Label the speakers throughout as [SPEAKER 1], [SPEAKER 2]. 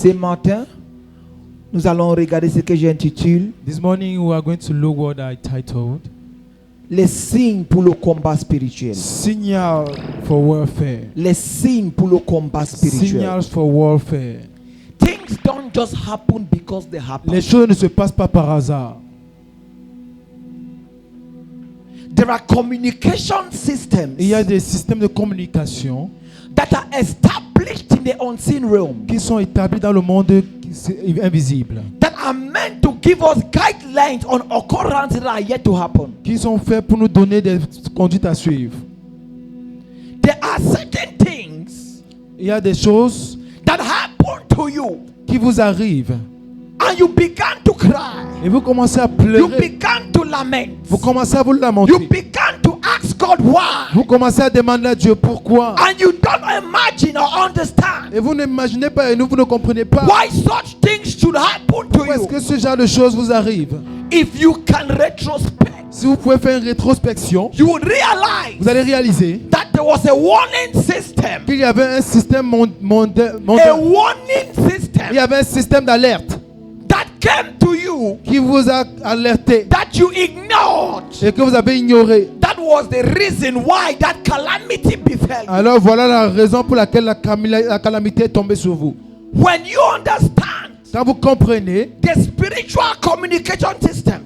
[SPEAKER 1] Ce matin, nous allons regarder ce que j'intitule
[SPEAKER 2] This morning we are going to look what I titled
[SPEAKER 1] les signes pour le combat spirituel.
[SPEAKER 2] Signal for Warfare.
[SPEAKER 1] Les signes pour le combat spirituel.
[SPEAKER 2] Signals for warfare.
[SPEAKER 1] Things don't just happen because they happen.
[SPEAKER 2] Les choses ne se passent pas par hasard.
[SPEAKER 1] There are communication systems
[SPEAKER 2] Il y a des systèmes de communication
[SPEAKER 1] that are established in the unseen realm
[SPEAKER 2] qui sont établis dans le monde invisible,
[SPEAKER 1] that are meant to give us guidelines on occurrences that are yet to happen.
[SPEAKER 2] qui sont faits pour nous donner des conduites à suivre.
[SPEAKER 1] There are certain things
[SPEAKER 2] Il y a des choses
[SPEAKER 1] that happen to you
[SPEAKER 2] qui vous arrivent
[SPEAKER 1] and you began to cry.
[SPEAKER 2] et vous commencez à
[SPEAKER 1] You
[SPEAKER 2] pleurer.
[SPEAKER 1] began to lament.
[SPEAKER 2] Vous commencez à vous
[SPEAKER 1] You
[SPEAKER 2] lamenter.
[SPEAKER 1] began to ask God why.
[SPEAKER 2] Vous commencez à demander à Dieu pourquoi.
[SPEAKER 1] And you don't imagine or understand
[SPEAKER 2] Et vous n'imaginez pas et vous ne comprenez pas
[SPEAKER 1] why such things should happen to
[SPEAKER 2] pourquoi est-ce
[SPEAKER 1] you.
[SPEAKER 2] que ce genre de choses vous arrive.
[SPEAKER 1] If you can retrospect,
[SPEAKER 2] Si vous pouvez faire une rétrospection,
[SPEAKER 1] you would realize
[SPEAKER 2] vous allez réaliser
[SPEAKER 1] that there was a warning system.
[SPEAKER 2] qu'il y avait un système
[SPEAKER 1] A warning
[SPEAKER 2] il y
[SPEAKER 1] system
[SPEAKER 2] avait un système d'alerte
[SPEAKER 1] that came to you
[SPEAKER 2] qui vous a alerté
[SPEAKER 1] that you ignored.
[SPEAKER 2] et que vous avez ignoré.
[SPEAKER 1] That was the reason why that calamity befell you.
[SPEAKER 2] Alors voilà la raison pour laquelle la calamité est tombée sur vous.
[SPEAKER 1] When you understand
[SPEAKER 2] Quand vous comprenez
[SPEAKER 1] the spiritual communication systems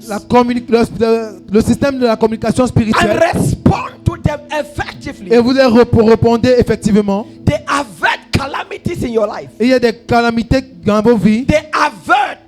[SPEAKER 2] le système de la communication
[SPEAKER 1] and
[SPEAKER 2] spirituelle
[SPEAKER 1] respond to them effectively,
[SPEAKER 2] et vous répondez effectivement,
[SPEAKER 1] they avert calamities in your life.
[SPEAKER 2] il y a des calamités dans vos vies.
[SPEAKER 1] They avert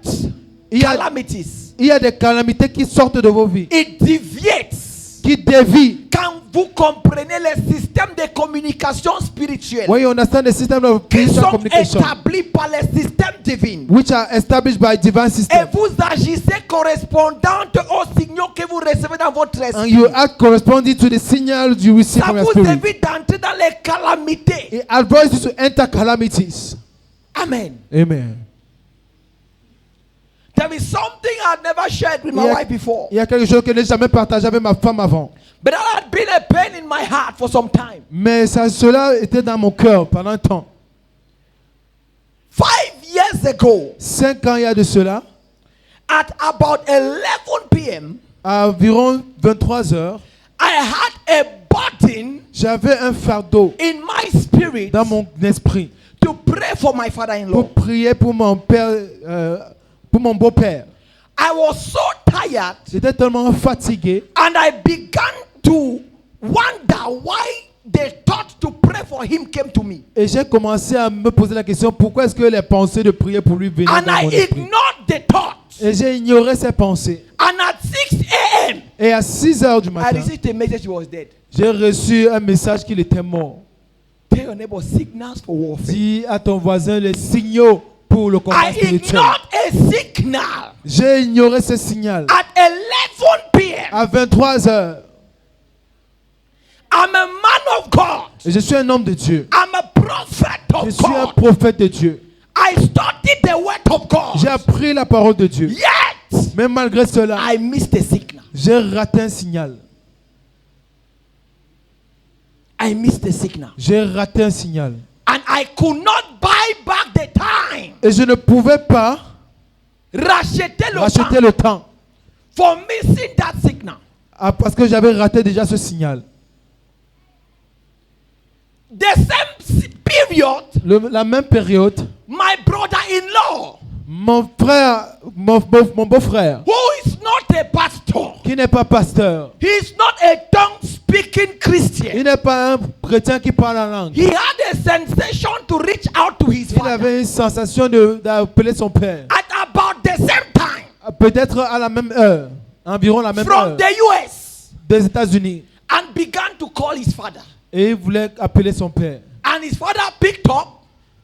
[SPEAKER 2] Il y a-
[SPEAKER 1] calamities.
[SPEAKER 2] Il y a des calamités qui sortent de vos vies,
[SPEAKER 1] It deviates.
[SPEAKER 2] qui dévient.
[SPEAKER 1] Quand vous comprenez les systèmes de communication spirituelle
[SPEAKER 2] When you understand the system of
[SPEAKER 1] qui
[SPEAKER 2] spiritual
[SPEAKER 1] sont
[SPEAKER 2] communication,
[SPEAKER 1] établis par les systèmes divins,
[SPEAKER 2] which are established by divine
[SPEAKER 1] et
[SPEAKER 2] system,
[SPEAKER 1] vous agissez correspondante aux signaux que vous recevez dans votre
[SPEAKER 2] and
[SPEAKER 1] esprit,
[SPEAKER 2] you act corresponding to the signal you receive
[SPEAKER 1] ça
[SPEAKER 2] from your
[SPEAKER 1] vous
[SPEAKER 2] spirit,
[SPEAKER 1] évite d'entrer dans les calamités.
[SPEAKER 2] it avoids you to enter calamities.
[SPEAKER 1] Amen.
[SPEAKER 2] Amen.
[SPEAKER 1] There is something I've never shared with my wife before,
[SPEAKER 2] Il y a quelque chose que je n'ai jamais partagé avec ma femme avant,
[SPEAKER 1] but that had been a pain in my heart for some time.
[SPEAKER 2] mais cela était dans mon cœur pendant un temps.
[SPEAKER 1] 5 years ago,
[SPEAKER 2] 5 ans il y a de cela,
[SPEAKER 1] at about 11 p.m.,
[SPEAKER 2] à environ 23 heures,
[SPEAKER 1] I had a burden
[SPEAKER 2] j'avais un fardeau
[SPEAKER 1] in my spirit
[SPEAKER 2] dans mon esprit
[SPEAKER 1] to pray for my father-in-law.
[SPEAKER 2] pour prier pour mon père, pour mon beau-père.
[SPEAKER 1] I was so tired
[SPEAKER 2] J'étais tellement fatigué
[SPEAKER 1] and I began to wonder why the thought to pray for him came to me.
[SPEAKER 2] et j'ai commencé à me poser la question pourquoi est-ce que les pensées de prier pour lui venaient
[SPEAKER 1] And
[SPEAKER 2] dans
[SPEAKER 1] I
[SPEAKER 2] mon esprit.
[SPEAKER 1] ignored the thought.
[SPEAKER 2] Et j'ai ignoré ces pensées.
[SPEAKER 1] And at 6 a.m.,
[SPEAKER 2] Et à 6 heures du
[SPEAKER 1] I
[SPEAKER 2] matin,
[SPEAKER 1] received a message he was dead.
[SPEAKER 2] j'ai reçu un message qu'il était mort.
[SPEAKER 1] Tell your neighbor signals for warfare.
[SPEAKER 2] Dis à ton voisin les signaux pour le combat
[SPEAKER 1] I
[SPEAKER 2] spirituel.
[SPEAKER 1] ignored a signal
[SPEAKER 2] J'ai ignoré ce signal.
[SPEAKER 1] at 11 p.m.
[SPEAKER 2] À 23 heures,
[SPEAKER 1] I'm a man of God.
[SPEAKER 2] et je suis un homme de Dieu.
[SPEAKER 1] I'm a prophet
[SPEAKER 2] Je
[SPEAKER 1] of
[SPEAKER 2] suis un
[SPEAKER 1] God.
[SPEAKER 2] prophète de Dieu.
[SPEAKER 1] I studied the word of
[SPEAKER 2] J'ai
[SPEAKER 1] God.
[SPEAKER 2] appris la parole de Dieu.
[SPEAKER 1] Yet,
[SPEAKER 2] Mais malgré cela,
[SPEAKER 1] I missed a signal.
[SPEAKER 2] j'ai raté un signal.
[SPEAKER 1] I missed a signal.
[SPEAKER 2] J'ai raté un signal.
[SPEAKER 1] And I could not buy back the time.
[SPEAKER 2] Et je ne pouvais pas
[SPEAKER 1] Racheter le
[SPEAKER 2] racheter
[SPEAKER 1] temps
[SPEAKER 2] le temps.
[SPEAKER 1] for missing that signal.
[SPEAKER 2] Parce que j'avais raté déjà ce signal.
[SPEAKER 1] The same period,
[SPEAKER 2] La même période,
[SPEAKER 1] my brother-in-law,
[SPEAKER 2] mon frère, mon beau-frère,
[SPEAKER 1] who is not a pastor,
[SPEAKER 2] qui n'est pas pasteur,
[SPEAKER 1] he is not a tongue-speaking Christian.
[SPEAKER 2] il n'est pas un chrétien qui parle en langue.
[SPEAKER 1] He had a sensation to reach out to his
[SPEAKER 2] Il
[SPEAKER 1] father.
[SPEAKER 2] avait une sensation d'appeler son père.
[SPEAKER 1] At about the same time,
[SPEAKER 2] Peut-être à la même heure, environ la même
[SPEAKER 1] from
[SPEAKER 2] heure,
[SPEAKER 1] the US,
[SPEAKER 2] des États-Unis.
[SPEAKER 1] and began to call his father.
[SPEAKER 2] Et il voulait appeler son père.
[SPEAKER 1] And his father picked up,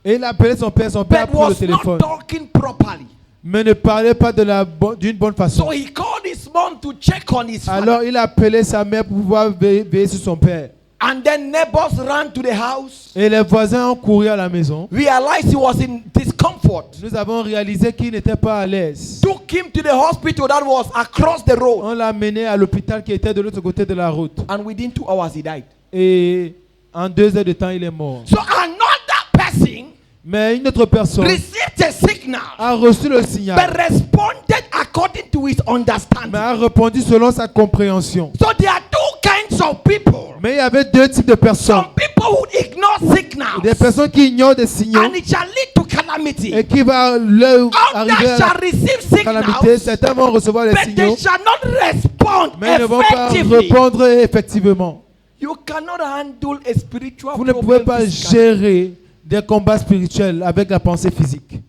[SPEAKER 2] Et il a appelé son père a
[SPEAKER 1] but
[SPEAKER 2] pris le
[SPEAKER 1] was not
[SPEAKER 2] téléphone.
[SPEAKER 1] talking properly.
[SPEAKER 2] Mais ne parlait pas d'une bonne façon.
[SPEAKER 1] So he called his mom to check on his father.
[SPEAKER 2] Alors il a appelé sa mère pour pouvoir veiller sur son père.
[SPEAKER 1] And then neighbors ran to the house,
[SPEAKER 2] Et les voisins ont couru à la maison.
[SPEAKER 1] realized he was in discomfort,
[SPEAKER 2] Nous avons réalisé qu'il n'était pas à l'aise.
[SPEAKER 1] took him to the hospital that was across the road.
[SPEAKER 2] On l'a mené à l'hôpital qui était de l'autre côté de la route.
[SPEAKER 1] And within 2 hours he died.
[SPEAKER 2] Et en 2 heures de temps, il est mort.
[SPEAKER 1] So another person
[SPEAKER 2] Mais une autre personne
[SPEAKER 1] received the signal,
[SPEAKER 2] a reçu le
[SPEAKER 1] but
[SPEAKER 2] signal,
[SPEAKER 1] responded according to his
[SPEAKER 2] mais
[SPEAKER 1] understanding.
[SPEAKER 2] a répondu selon sa compréhension.
[SPEAKER 1] So there are two kinds of people.
[SPEAKER 2] Mais il y avait deux types de personnes.
[SPEAKER 1] Some people would ignore signals,
[SPEAKER 2] Des personnes qui ignorent des signaux
[SPEAKER 1] and it shall lead to calamity.
[SPEAKER 2] et qui va leur arriver
[SPEAKER 1] Others
[SPEAKER 2] à
[SPEAKER 1] shall receive
[SPEAKER 2] la calamité.
[SPEAKER 1] signals,
[SPEAKER 2] Certains vont recevoir les
[SPEAKER 1] but they
[SPEAKER 2] signaux,
[SPEAKER 1] shall not respond
[SPEAKER 2] mais ils ne vont pas
[SPEAKER 1] effectively.
[SPEAKER 2] répondre effectivement.
[SPEAKER 1] You cannot handle a spiritual
[SPEAKER 2] Vous ne pouvez
[SPEAKER 1] problem
[SPEAKER 2] pas
[SPEAKER 1] physically.
[SPEAKER 2] gérer des combats spirituels avec la pensée physique.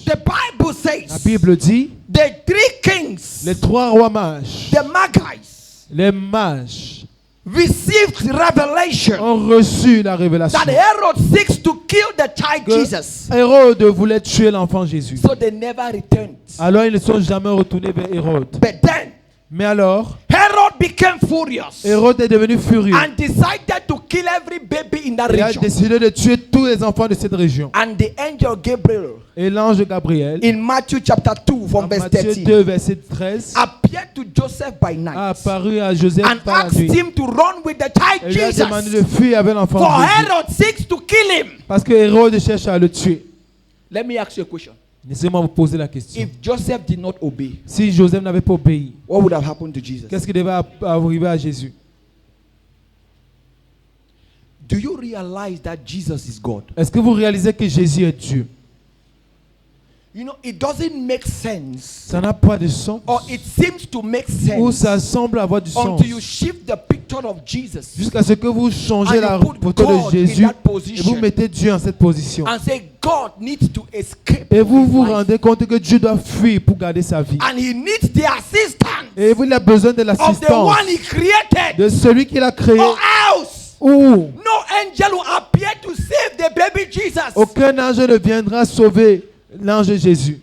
[SPEAKER 1] The Bible
[SPEAKER 2] La
[SPEAKER 1] says
[SPEAKER 2] Bible dit,
[SPEAKER 1] the three kings,
[SPEAKER 2] les trois rois mages,
[SPEAKER 1] the Magi's,
[SPEAKER 2] les mages,
[SPEAKER 1] received revelation
[SPEAKER 2] ont reçu la révélation
[SPEAKER 1] that Herod seeks to kill the child
[SPEAKER 2] que
[SPEAKER 1] Jesus.
[SPEAKER 2] Hérode voulait tuer l'enfant Jésus.
[SPEAKER 1] So they never returned.
[SPEAKER 2] Alors ils ne sont jamais retournés vers Hérode.
[SPEAKER 1] But then
[SPEAKER 2] Mais alors,
[SPEAKER 1] Herod became furious
[SPEAKER 2] Hérode est devenu furieux
[SPEAKER 1] and decided to kill every baby in that
[SPEAKER 2] et a
[SPEAKER 1] region.
[SPEAKER 2] décidé de tuer tous les enfants de cette région.
[SPEAKER 1] And the angel Gabriel
[SPEAKER 2] Et l'ange Gabriel,
[SPEAKER 1] in Matthew chapter 2
[SPEAKER 2] en
[SPEAKER 1] from verse
[SPEAKER 2] Matthieu
[SPEAKER 1] 13
[SPEAKER 2] 2, verset 13,
[SPEAKER 1] appeared to Joseph by
[SPEAKER 2] a
[SPEAKER 1] night
[SPEAKER 2] apparu à Joseph
[SPEAKER 1] and
[SPEAKER 2] par la
[SPEAKER 1] asked
[SPEAKER 2] nuit.
[SPEAKER 1] him to run with the
[SPEAKER 2] Et
[SPEAKER 1] child
[SPEAKER 2] lui a demandé de
[SPEAKER 1] Jesus,
[SPEAKER 2] fuir avec l'enfant
[SPEAKER 1] for
[SPEAKER 2] Jésus.
[SPEAKER 1] Herod seeks to kill him.
[SPEAKER 2] Parce que Hérode cherche à le tuer.
[SPEAKER 1] Let me ask you a question.
[SPEAKER 2] Laissez-moi vous poser la question.
[SPEAKER 1] If Joseph did not obey,
[SPEAKER 2] Si Joseph n'avait pas obéi,
[SPEAKER 1] what would have happened to Jesus?
[SPEAKER 2] qu'est-ce qui devait arriver à Jésus?
[SPEAKER 1] Do you realize that Jesus is God?
[SPEAKER 2] Est-ce que vous réalisez que Jésus est Dieu?
[SPEAKER 1] You know, it doesn't make sense,
[SPEAKER 2] Ça n'a pas de sens.
[SPEAKER 1] or it seems to make
[SPEAKER 2] Ou
[SPEAKER 1] sense
[SPEAKER 2] ça semble avoir du sens.
[SPEAKER 1] until you shift the picture of Jesus
[SPEAKER 2] Jusqu'à ce que vous changez
[SPEAKER 1] and
[SPEAKER 2] la
[SPEAKER 1] you put
[SPEAKER 2] photo
[SPEAKER 1] God
[SPEAKER 2] de
[SPEAKER 1] in
[SPEAKER 2] Jésus
[SPEAKER 1] that
[SPEAKER 2] et vous
[SPEAKER 1] position
[SPEAKER 2] mettez Dieu en cette position.
[SPEAKER 1] and say God needs to escape
[SPEAKER 2] Et vous
[SPEAKER 1] his
[SPEAKER 2] vous
[SPEAKER 1] life.
[SPEAKER 2] rendez compte que Dieu doit fuir pour garder sa vie.
[SPEAKER 1] And he needs the assistance
[SPEAKER 2] Et il a besoin de
[SPEAKER 1] of the
[SPEAKER 2] l'assistance
[SPEAKER 1] one he created,
[SPEAKER 2] de celui qui l'a créé.
[SPEAKER 1] or else
[SPEAKER 2] Ou
[SPEAKER 1] no angel will appear to save the baby Jesus.
[SPEAKER 2] aucun ange ne viendra sauver l'ange Jésus.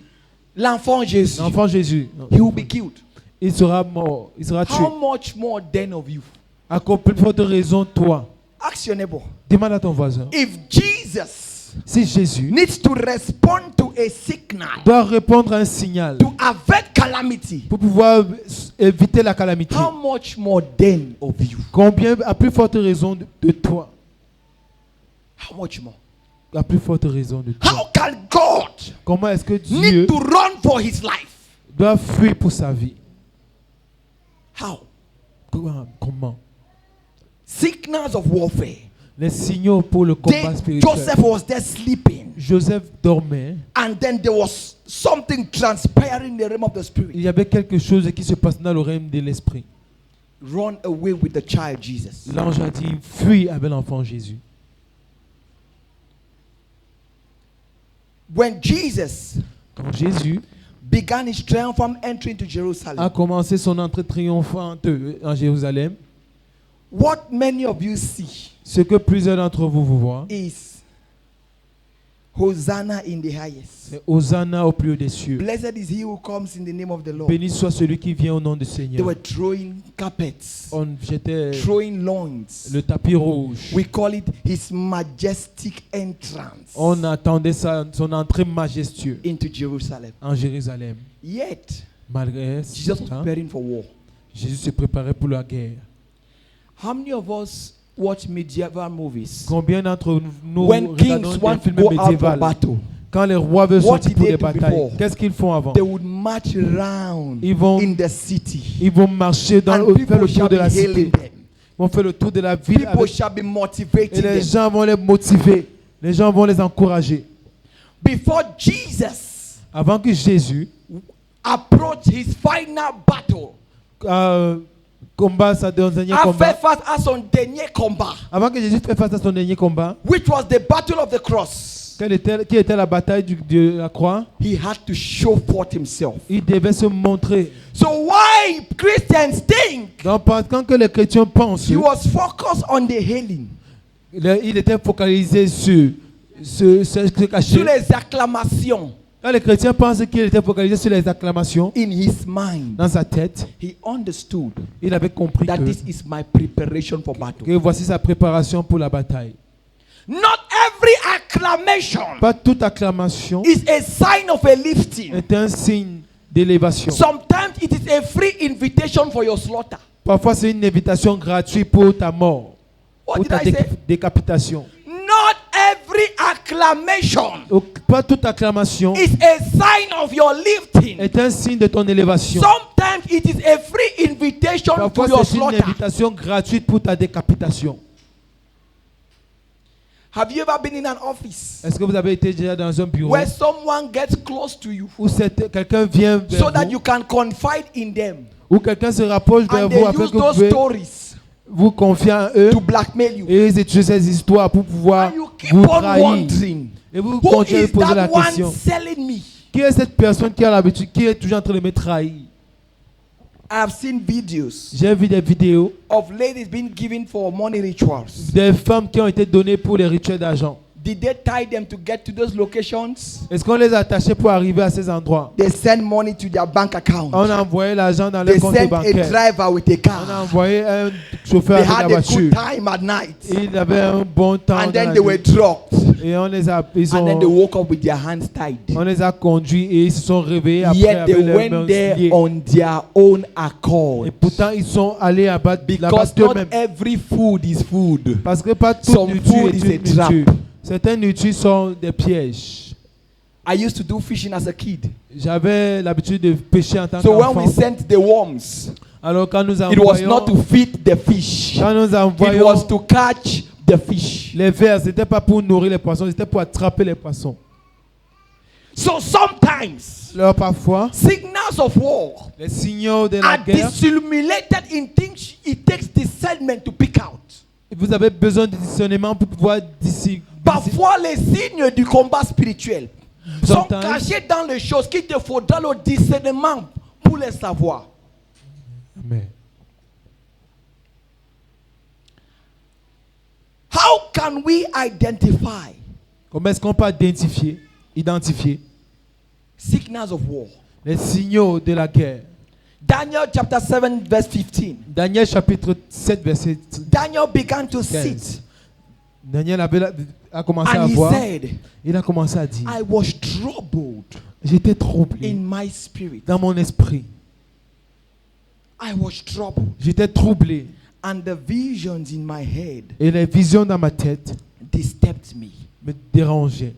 [SPEAKER 1] L'enfant Jésus,
[SPEAKER 2] L'enfant Jésus.
[SPEAKER 1] he will be killed.
[SPEAKER 2] Il sera mort. Il sera tué.
[SPEAKER 1] How much more then of you?
[SPEAKER 2] À plus forte raison, toi.
[SPEAKER 1] Ask your neighbor.
[SPEAKER 2] Demande à ton voisin.
[SPEAKER 1] If Jesus
[SPEAKER 2] Si Jésus
[SPEAKER 1] needs to respond to a signal
[SPEAKER 2] doit répondre à un signal
[SPEAKER 1] to avert calamity,
[SPEAKER 2] pour pouvoir éviter la calamité,
[SPEAKER 1] how much more then of you?
[SPEAKER 2] combien, à plus forte raison de toi,
[SPEAKER 1] How much more?
[SPEAKER 2] à plus forte raison de toi.
[SPEAKER 1] How can God
[SPEAKER 2] Comment est-ce que Dieu
[SPEAKER 1] need to run for his life?
[SPEAKER 2] doit fuir pour sa vie?
[SPEAKER 1] How?
[SPEAKER 2] Comment?
[SPEAKER 1] Signals of warfare.
[SPEAKER 2] Les signaux pour le combat spirituel.
[SPEAKER 1] Joseph was there sleeping,
[SPEAKER 2] Joseph dormait.
[SPEAKER 1] and then there was something transpiring in the realm of the
[SPEAKER 2] Il
[SPEAKER 1] spirit.
[SPEAKER 2] y avait quelque chose qui se passe dans le règne de l'esprit.
[SPEAKER 1] Run away with the child Jesus.
[SPEAKER 2] L'ange a dit, fuis avec l'enfant Jésus.
[SPEAKER 1] When Jesus
[SPEAKER 2] Quand Jésus
[SPEAKER 1] began his triumphant entry into
[SPEAKER 2] a
[SPEAKER 1] Jerusalem,
[SPEAKER 2] commencé son entrée triomphante en Jérusalem,
[SPEAKER 1] what many of you see
[SPEAKER 2] ce que plusieurs d'entre vous voient,
[SPEAKER 1] is Hosanna in the highest.
[SPEAKER 2] c'est Hosanna au plus haut des cieux.
[SPEAKER 1] Blessed is he who comes in the name of the Lord.
[SPEAKER 2] Béni soit celui qui vient au nom du
[SPEAKER 1] They
[SPEAKER 2] Seigneur.
[SPEAKER 1] were throwing carpets,
[SPEAKER 2] On jetait
[SPEAKER 1] throwing lawns.
[SPEAKER 2] le tapis rouge.
[SPEAKER 1] We call it his majestic entrance
[SPEAKER 2] On attendait son entrée majestueuse
[SPEAKER 1] into Jerusalem.
[SPEAKER 2] en Jérusalem.
[SPEAKER 1] Yet,
[SPEAKER 2] Malgré
[SPEAKER 1] Jesus was
[SPEAKER 2] ça,
[SPEAKER 1] preparing for war.
[SPEAKER 2] Jésus se préparait pour la guerre.
[SPEAKER 1] How many of us watch medieval movies?
[SPEAKER 2] Combien d'entre nous
[SPEAKER 1] When kings
[SPEAKER 2] regardons
[SPEAKER 1] want
[SPEAKER 2] des
[SPEAKER 1] to
[SPEAKER 2] films
[SPEAKER 1] go out for
[SPEAKER 2] médiévaux?
[SPEAKER 1] battle,
[SPEAKER 2] Quand les rois veulent
[SPEAKER 1] What
[SPEAKER 2] sortir
[SPEAKER 1] did
[SPEAKER 2] pour
[SPEAKER 1] they
[SPEAKER 2] des
[SPEAKER 1] do
[SPEAKER 2] batailles,
[SPEAKER 1] before?
[SPEAKER 2] qu'est-ce qu'ils font avant?
[SPEAKER 1] they would march around
[SPEAKER 2] Ils vont-
[SPEAKER 1] in the city.
[SPEAKER 2] Ils vont marcher
[SPEAKER 1] And
[SPEAKER 2] faire
[SPEAKER 1] people
[SPEAKER 2] le
[SPEAKER 1] shall
[SPEAKER 2] tour de la
[SPEAKER 1] be
[SPEAKER 2] cité.
[SPEAKER 1] hailing them.
[SPEAKER 2] Ils vont faire le tour de la ville
[SPEAKER 1] People
[SPEAKER 2] avec-
[SPEAKER 1] shall be
[SPEAKER 2] et
[SPEAKER 1] motivating
[SPEAKER 2] les
[SPEAKER 1] them.
[SPEAKER 2] gens vont les motiver. Les gens vont les encourager.
[SPEAKER 1] Before Jesus
[SPEAKER 2] Avant que Jésus
[SPEAKER 1] approached his final battle,
[SPEAKER 2] combat son dernier
[SPEAKER 1] a fait
[SPEAKER 2] combat,
[SPEAKER 1] face à son dernier combat,
[SPEAKER 2] avant que Jésus fasse face à son dernier combat,
[SPEAKER 1] which was the battle of the cross,
[SPEAKER 2] qui était la bataille de la croix,
[SPEAKER 1] he had to show forth himself.
[SPEAKER 2] il devait se montrer.
[SPEAKER 1] So why Christians think
[SPEAKER 2] Donc pendant que les chrétiens pensent,
[SPEAKER 1] he was focused on the healing,
[SPEAKER 2] il était focalisé sur ce caché.
[SPEAKER 1] sur les acclamations
[SPEAKER 2] Quand les chrétiens pensent qu'il était focalisé sur les acclamations,
[SPEAKER 1] in his mind,
[SPEAKER 2] dans sa tête,
[SPEAKER 1] he understood
[SPEAKER 2] il avait compris
[SPEAKER 1] that this is my preparation for battle.
[SPEAKER 2] que voici sa préparation pour la bataille.
[SPEAKER 1] Not every acclamation
[SPEAKER 2] Pas toute acclamation
[SPEAKER 1] is a sign of a lifting.
[SPEAKER 2] est un signe d'élévation.
[SPEAKER 1] Sometimes it is a free invitation for your slaughter.
[SPEAKER 2] Parfois, c'est une invitation gratuite pour ta mort,
[SPEAKER 1] What
[SPEAKER 2] pour
[SPEAKER 1] did
[SPEAKER 2] ta
[SPEAKER 1] I say?
[SPEAKER 2] décapitation.
[SPEAKER 1] Not every acclamation
[SPEAKER 2] Pas toute acclamation
[SPEAKER 1] is a sign of your lifting.
[SPEAKER 2] est un signe de ton élévation.
[SPEAKER 1] Sometimes it is a free invitation to
[SPEAKER 2] Parfois,
[SPEAKER 1] your
[SPEAKER 2] c'est une
[SPEAKER 1] slaughter.
[SPEAKER 2] invitation gratuite pour ta décapitation.
[SPEAKER 1] Have you ever been in an office
[SPEAKER 2] Est-ce que vous avez été déjà dans un bureau
[SPEAKER 1] where someone gets close to you
[SPEAKER 2] où quelqu'un vient vers
[SPEAKER 1] so that
[SPEAKER 2] vous,
[SPEAKER 1] you can confide in them
[SPEAKER 2] où quelqu'un se rapproche vers
[SPEAKER 1] and
[SPEAKER 2] vous
[SPEAKER 1] they
[SPEAKER 2] afin
[SPEAKER 1] use
[SPEAKER 2] que vous
[SPEAKER 1] those
[SPEAKER 2] pouvez
[SPEAKER 1] stories
[SPEAKER 2] vous confier en eux
[SPEAKER 1] to blackmail you?
[SPEAKER 2] et ils utilisent ces histoires pour pouvoir
[SPEAKER 1] And you keep
[SPEAKER 2] vous
[SPEAKER 1] on
[SPEAKER 2] trahir.
[SPEAKER 1] wondering,
[SPEAKER 2] Et vous
[SPEAKER 1] who
[SPEAKER 2] continuez de
[SPEAKER 1] is
[SPEAKER 2] poser la
[SPEAKER 1] that one
[SPEAKER 2] question.
[SPEAKER 1] selling me?
[SPEAKER 2] Qui est cette personne qui a l'habitude, qui est toujours en train de me trahir?
[SPEAKER 1] I have seen videos
[SPEAKER 2] J'ai vu des vidéos
[SPEAKER 1] of ladies being given for money rituals.
[SPEAKER 2] des femmes qui ont été données pour les rituels d'argent.
[SPEAKER 1] Did they tie them to get to those locations?
[SPEAKER 2] Est-ce qu'on les a attachés pour arriver à ces endroits?
[SPEAKER 1] They send money to their bank account.
[SPEAKER 2] On a envoyé l'argent dans
[SPEAKER 1] They
[SPEAKER 2] leur compte
[SPEAKER 1] sent a
[SPEAKER 2] bancaire.
[SPEAKER 1] driver with a
[SPEAKER 2] On a
[SPEAKER 1] car.
[SPEAKER 2] envoyé un chauffeur
[SPEAKER 1] They
[SPEAKER 2] avec la
[SPEAKER 1] had a
[SPEAKER 2] voiture.
[SPEAKER 1] good time at night.
[SPEAKER 2] Ils avaient un bon temps.
[SPEAKER 1] And
[SPEAKER 2] dans
[SPEAKER 1] then
[SPEAKER 2] la
[SPEAKER 1] they were
[SPEAKER 2] nuit.
[SPEAKER 1] dropped.
[SPEAKER 2] Et on les a,
[SPEAKER 1] And then they woke up with their hands tied.
[SPEAKER 2] on les a conduits et ils se sont réveillés après
[SPEAKER 1] Yet they
[SPEAKER 2] avec leurs mains
[SPEAKER 1] went there
[SPEAKER 2] liées.
[SPEAKER 1] on their own accord.
[SPEAKER 2] Et pourtant ils sont allés là-bas
[SPEAKER 1] Because
[SPEAKER 2] d'eux
[SPEAKER 1] not
[SPEAKER 2] mêmes.
[SPEAKER 1] every food is food.
[SPEAKER 2] Parce que pas toute
[SPEAKER 1] Some
[SPEAKER 2] nourriture
[SPEAKER 1] food
[SPEAKER 2] est
[SPEAKER 1] is a
[SPEAKER 2] une
[SPEAKER 1] trap.
[SPEAKER 2] nourriture. Certaines nourritures sont des pièges.
[SPEAKER 1] I used to do fishing as a kid.
[SPEAKER 2] J'avais l'habitude de pêcher en tant
[SPEAKER 1] So when we
[SPEAKER 2] qu'enfant.
[SPEAKER 1] sent the worms,
[SPEAKER 2] Alors quand nous
[SPEAKER 1] it was not to
[SPEAKER 2] envoyons,
[SPEAKER 1] feed the fish.
[SPEAKER 2] quand nous
[SPEAKER 1] It was
[SPEAKER 2] envoyons
[SPEAKER 1] to catch the fish.
[SPEAKER 2] les vers, c'était pas pour nourrir les poissons, c'était pour attraper les poissons.
[SPEAKER 1] So sometimes
[SPEAKER 2] Alors parfois,
[SPEAKER 1] signals of war
[SPEAKER 2] les signaux de la
[SPEAKER 1] are
[SPEAKER 2] guerre,
[SPEAKER 1] dissimulated in things it takes discernment to pick out.
[SPEAKER 2] vous avez besoin de discernement pour pouvoir discerner.
[SPEAKER 1] Parfois les signes du combat spirituel sont
[SPEAKER 2] Sometimes-
[SPEAKER 1] cachés dans les choses qu'il te faudra le discernement pour les savoir.
[SPEAKER 2] Amen.
[SPEAKER 1] How can we identify
[SPEAKER 2] Comment est-ce qu'on peut identifier
[SPEAKER 1] signals of war?
[SPEAKER 2] les signaux de la guerre?
[SPEAKER 1] Daniel chapter 7 verse 15.
[SPEAKER 2] Daniel chapitre 7 verset
[SPEAKER 1] Daniel began to
[SPEAKER 2] 15.
[SPEAKER 1] sit
[SPEAKER 2] Daniel a commencé à
[SPEAKER 1] and he
[SPEAKER 2] voir.
[SPEAKER 1] said,
[SPEAKER 2] Il a commencé à dire,
[SPEAKER 1] I was troubled
[SPEAKER 2] j'étais troublé
[SPEAKER 1] in my spirit.
[SPEAKER 2] dans mon esprit.
[SPEAKER 1] I was troubled.
[SPEAKER 2] J'étais troublé
[SPEAKER 1] And the visions in my head
[SPEAKER 2] et les visions dans ma tête
[SPEAKER 1] disturbed me.
[SPEAKER 2] me dérangeaient.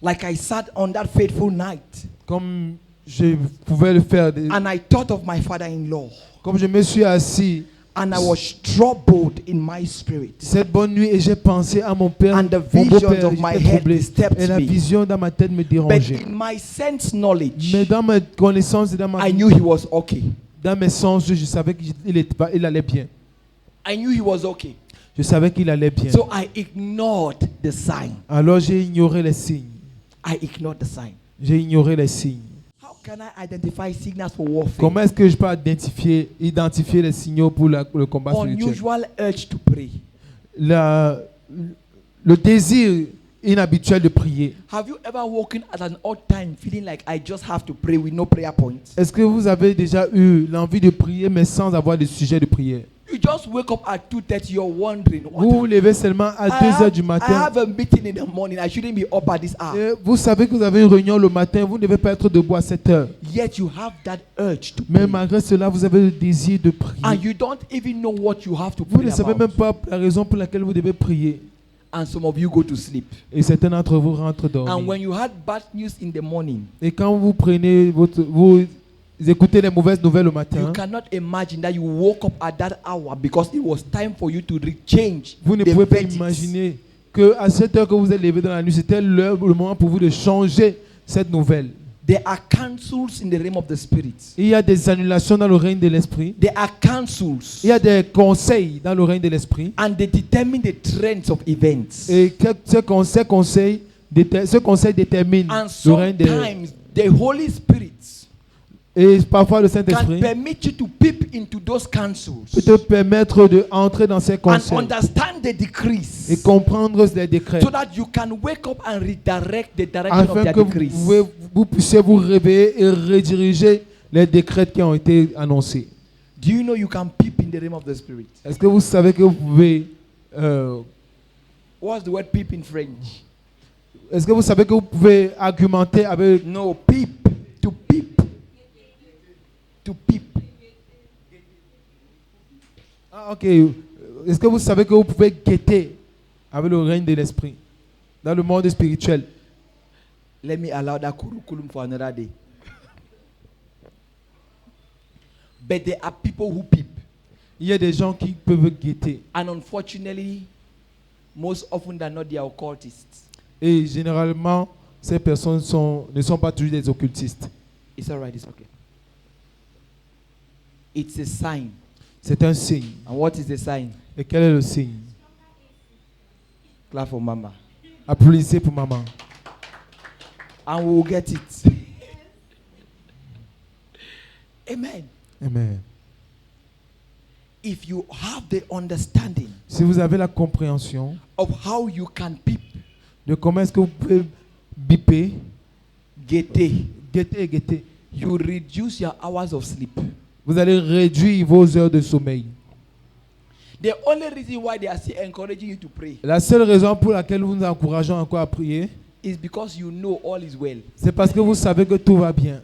[SPEAKER 1] Like I sat on that fateful night
[SPEAKER 2] Comme je pouvais le faire.
[SPEAKER 1] and I thought of my father-in-law.
[SPEAKER 2] Comme je me suis assis
[SPEAKER 1] And I was troubled in my spirit.
[SPEAKER 2] cette bonne nuit et j'ai pensé à mon père,
[SPEAKER 1] And the
[SPEAKER 2] mon
[SPEAKER 1] visions
[SPEAKER 2] beau-père,
[SPEAKER 1] of my
[SPEAKER 2] j'étais
[SPEAKER 1] head
[SPEAKER 2] troublé.
[SPEAKER 1] disturbed
[SPEAKER 2] Et la
[SPEAKER 1] me.
[SPEAKER 2] vision dans ma tête me
[SPEAKER 1] But
[SPEAKER 2] dérangeait.
[SPEAKER 1] in my sense knowledge,
[SPEAKER 2] Mais dans mes connaissances et dans,
[SPEAKER 1] I knew he was okay.
[SPEAKER 2] dans mes sens, je savais qu'il allait bien.
[SPEAKER 1] I knew he was okay.
[SPEAKER 2] Je savais qu'il allait bien.
[SPEAKER 1] So I ignored the sign.
[SPEAKER 2] Alors j'ai ignoré les signes.
[SPEAKER 1] I ignored the sign.
[SPEAKER 2] J'ai ignoré les signes.
[SPEAKER 1] How can I identify signals for warfare?
[SPEAKER 2] Comment est-ce que je peux identifier les signaux pour le combat spirituel?
[SPEAKER 1] Unusual urge to pray.
[SPEAKER 2] Le désir inhabituel de prier.
[SPEAKER 1] Have you ever woken at an odd time feeling like I just have to pray with no prayer points?
[SPEAKER 2] Est-ce que vous avez déjà eu l'envie de prier mais sans avoir de sujet de prière?
[SPEAKER 1] You just wake up at 2:30, you're wondering.
[SPEAKER 2] Vous vous levez seulement à 2 heures du
[SPEAKER 1] I
[SPEAKER 2] matin.
[SPEAKER 1] have a meeting in the morning. I shouldn't be up at this hour.
[SPEAKER 2] Et vous savez que vous avez une réunion le matin, vous ne devez pas être debout à 7 heures.
[SPEAKER 1] Yet you have that urge to
[SPEAKER 2] Mais
[SPEAKER 1] pray.
[SPEAKER 2] malgré cela, vous avez le désir de
[SPEAKER 1] And
[SPEAKER 2] prier.
[SPEAKER 1] you don't even know what you have to
[SPEAKER 2] Vous
[SPEAKER 1] pray
[SPEAKER 2] ne savez même
[SPEAKER 1] about.
[SPEAKER 2] pas la raison pour laquelle vous devez prier.
[SPEAKER 1] And some of you go to sleep.
[SPEAKER 2] Et certains d'entre vous rentrent
[SPEAKER 1] And
[SPEAKER 2] dormir.
[SPEAKER 1] when you had bad news in the morning,
[SPEAKER 2] Et quand vous prenez vous écoutez les mauvaises nouvelles au
[SPEAKER 1] you
[SPEAKER 2] matin,
[SPEAKER 1] cannot imagine that you woke up at that hour because it was time for you to change
[SPEAKER 2] vous ne
[SPEAKER 1] the
[SPEAKER 2] pouvez pas
[SPEAKER 1] verdict.
[SPEAKER 2] imaginer que à cette heure que vous êtes levé dans la nuit, c'était le moment pour vous de changer cette nouvelle.
[SPEAKER 1] There are counsels in the realm of the spirit.
[SPEAKER 2] Il y a des annulations dans le règne de l'esprit.
[SPEAKER 1] There are counsels.
[SPEAKER 2] Il y a des conseils dans le règne de l'esprit.
[SPEAKER 1] And they determine the trends of events.
[SPEAKER 2] Et ce conseil détermine
[SPEAKER 1] And
[SPEAKER 2] le règne de l'esprit.
[SPEAKER 1] sometimes the Holy Spirit
[SPEAKER 2] Et parfois le
[SPEAKER 1] can
[SPEAKER 2] Saint-Esprit
[SPEAKER 1] permit you to peep into those counsels
[SPEAKER 2] peut te permettre d'entrer dans ces
[SPEAKER 1] and
[SPEAKER 2] conseils
[SPEAKER 1] understand the
[SPEAKER 2] et
[SPEAKER 1] decrees
[SPEAKER 2] comprendre les décrets
[SPEAKER 1] so that you can wake up and redirect the direction of
[SPEAKER 2] afin
[SPEAKER 1] their
[SPEAKER 2] que
[SPEAKER 1] decrees.
[SPEAKER 2] vous puissiez vous réveiller et rediriger les décrets qui ont été annoncés.
[SPEAKER 1] Do you know you can peep in the realm of the spirit?
[SPEAKER 2] Est-ce que vous savez que vous pouvez
[SPEAKER 1] What's the word peep in French?
[SPEAKER 2] est-ce que vous savez que vous pouvez argumenter avec
[SPEAKER 1] No, peep. To peep. To peep.
[SPEAKER 2] ah, ok. Est-ce que vous savez que vous pouvez guetter avec le règne de l'esprit? Dans le monde spirituel.
[SPEAKER 1] Let me allow that curriculum for another day. But there are people who peep.
[SPEAKER 2] Il y a des gens qui peuvent guetter.
[SPEAKER 1] And unfortunately, most often than not, they are occultists.
[SPEAKER 2] Et généralement, ces personnes ne sont pas toujours des occultistes.
[SPEAKER 1] It's all right, it's okay. It's a sign.
[SPEAKER 2] C'est un signe.
[SPEAKER 1] And what is the sign?
[SPEAKER 2] Et quel est le signe?
[SPEAKER 1] Clap for mama.
[SPEAKER 2] Applaudissez pour maman.
[SPEAKER 1] And we will get it. Amen.
[SPEAKER 2] Amen.
[SPEAKER 1] If you have the understanding
[SPEAKER 2] Si vous avez la compréhension
[SPEAKER 1] of how you can peep,
[SPEAKER 2] de comment est-ce que vous pouvez biper,
[SPEAKER 1] guetter,
[SPEAKER 2] guetter,
[SPEAKER 1] you reduce your hours of sleep.
[SPEAKER 2] vous allez réduire vos heures de sommeil.
[SPEAKER 1] The only reason why they are still encouraging you to pray
[SPEAKER 2] La seule raison pour laquelle nous vous encourageons encore à prier,
[SPEAKER 1] is because you know all is well.
[SPEAKER 2] c'est parce que vous savez que tout va bien.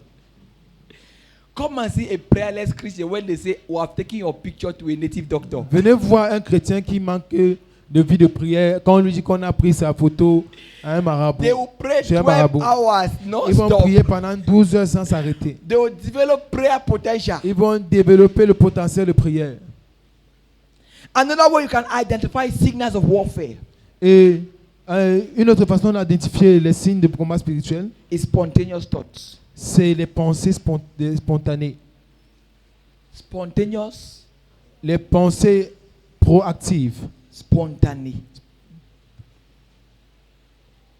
[SPEAKER 1] Come and see a prayerless Christian when they say, "We have taken your picture to a native doctor."
[SPEAKER 2] Venez voir un chrétien qui manque de vie de prière quand on lui dit qu'on a pris sa photo à un marabout.
[SPEAKER 1] They will pray
[SPEAKER 2] Chez un
[SPEAKER 1] 12
[SPEAKER 2] marabout.
[SPEAKER 1] hours
[SPEAKER 2] Ils vont
[SPEAKER 1] non-stop.
[SPEAKER 2] prier pendant 12 heures sans s'arrêter.
[SPEAKER 1] They will develop prayer potential.
[SPEAKER 2] Ils vont développer le potentiel de prière.
[SPEAKER 1] Another way you can identify signals of warfare
[SPEAKER 2] Et une autre façon d'identifier les signes de combat spirituel,
[SPEAKER 1] is spontaneous thoughts.
[SPEAKER 2] c'est les pensées spontanées.
[SPEAKER 1] Spontaneous,
[SPEAKER 2] Les pensées proactives.
[SPEAKER 1] spontaneous.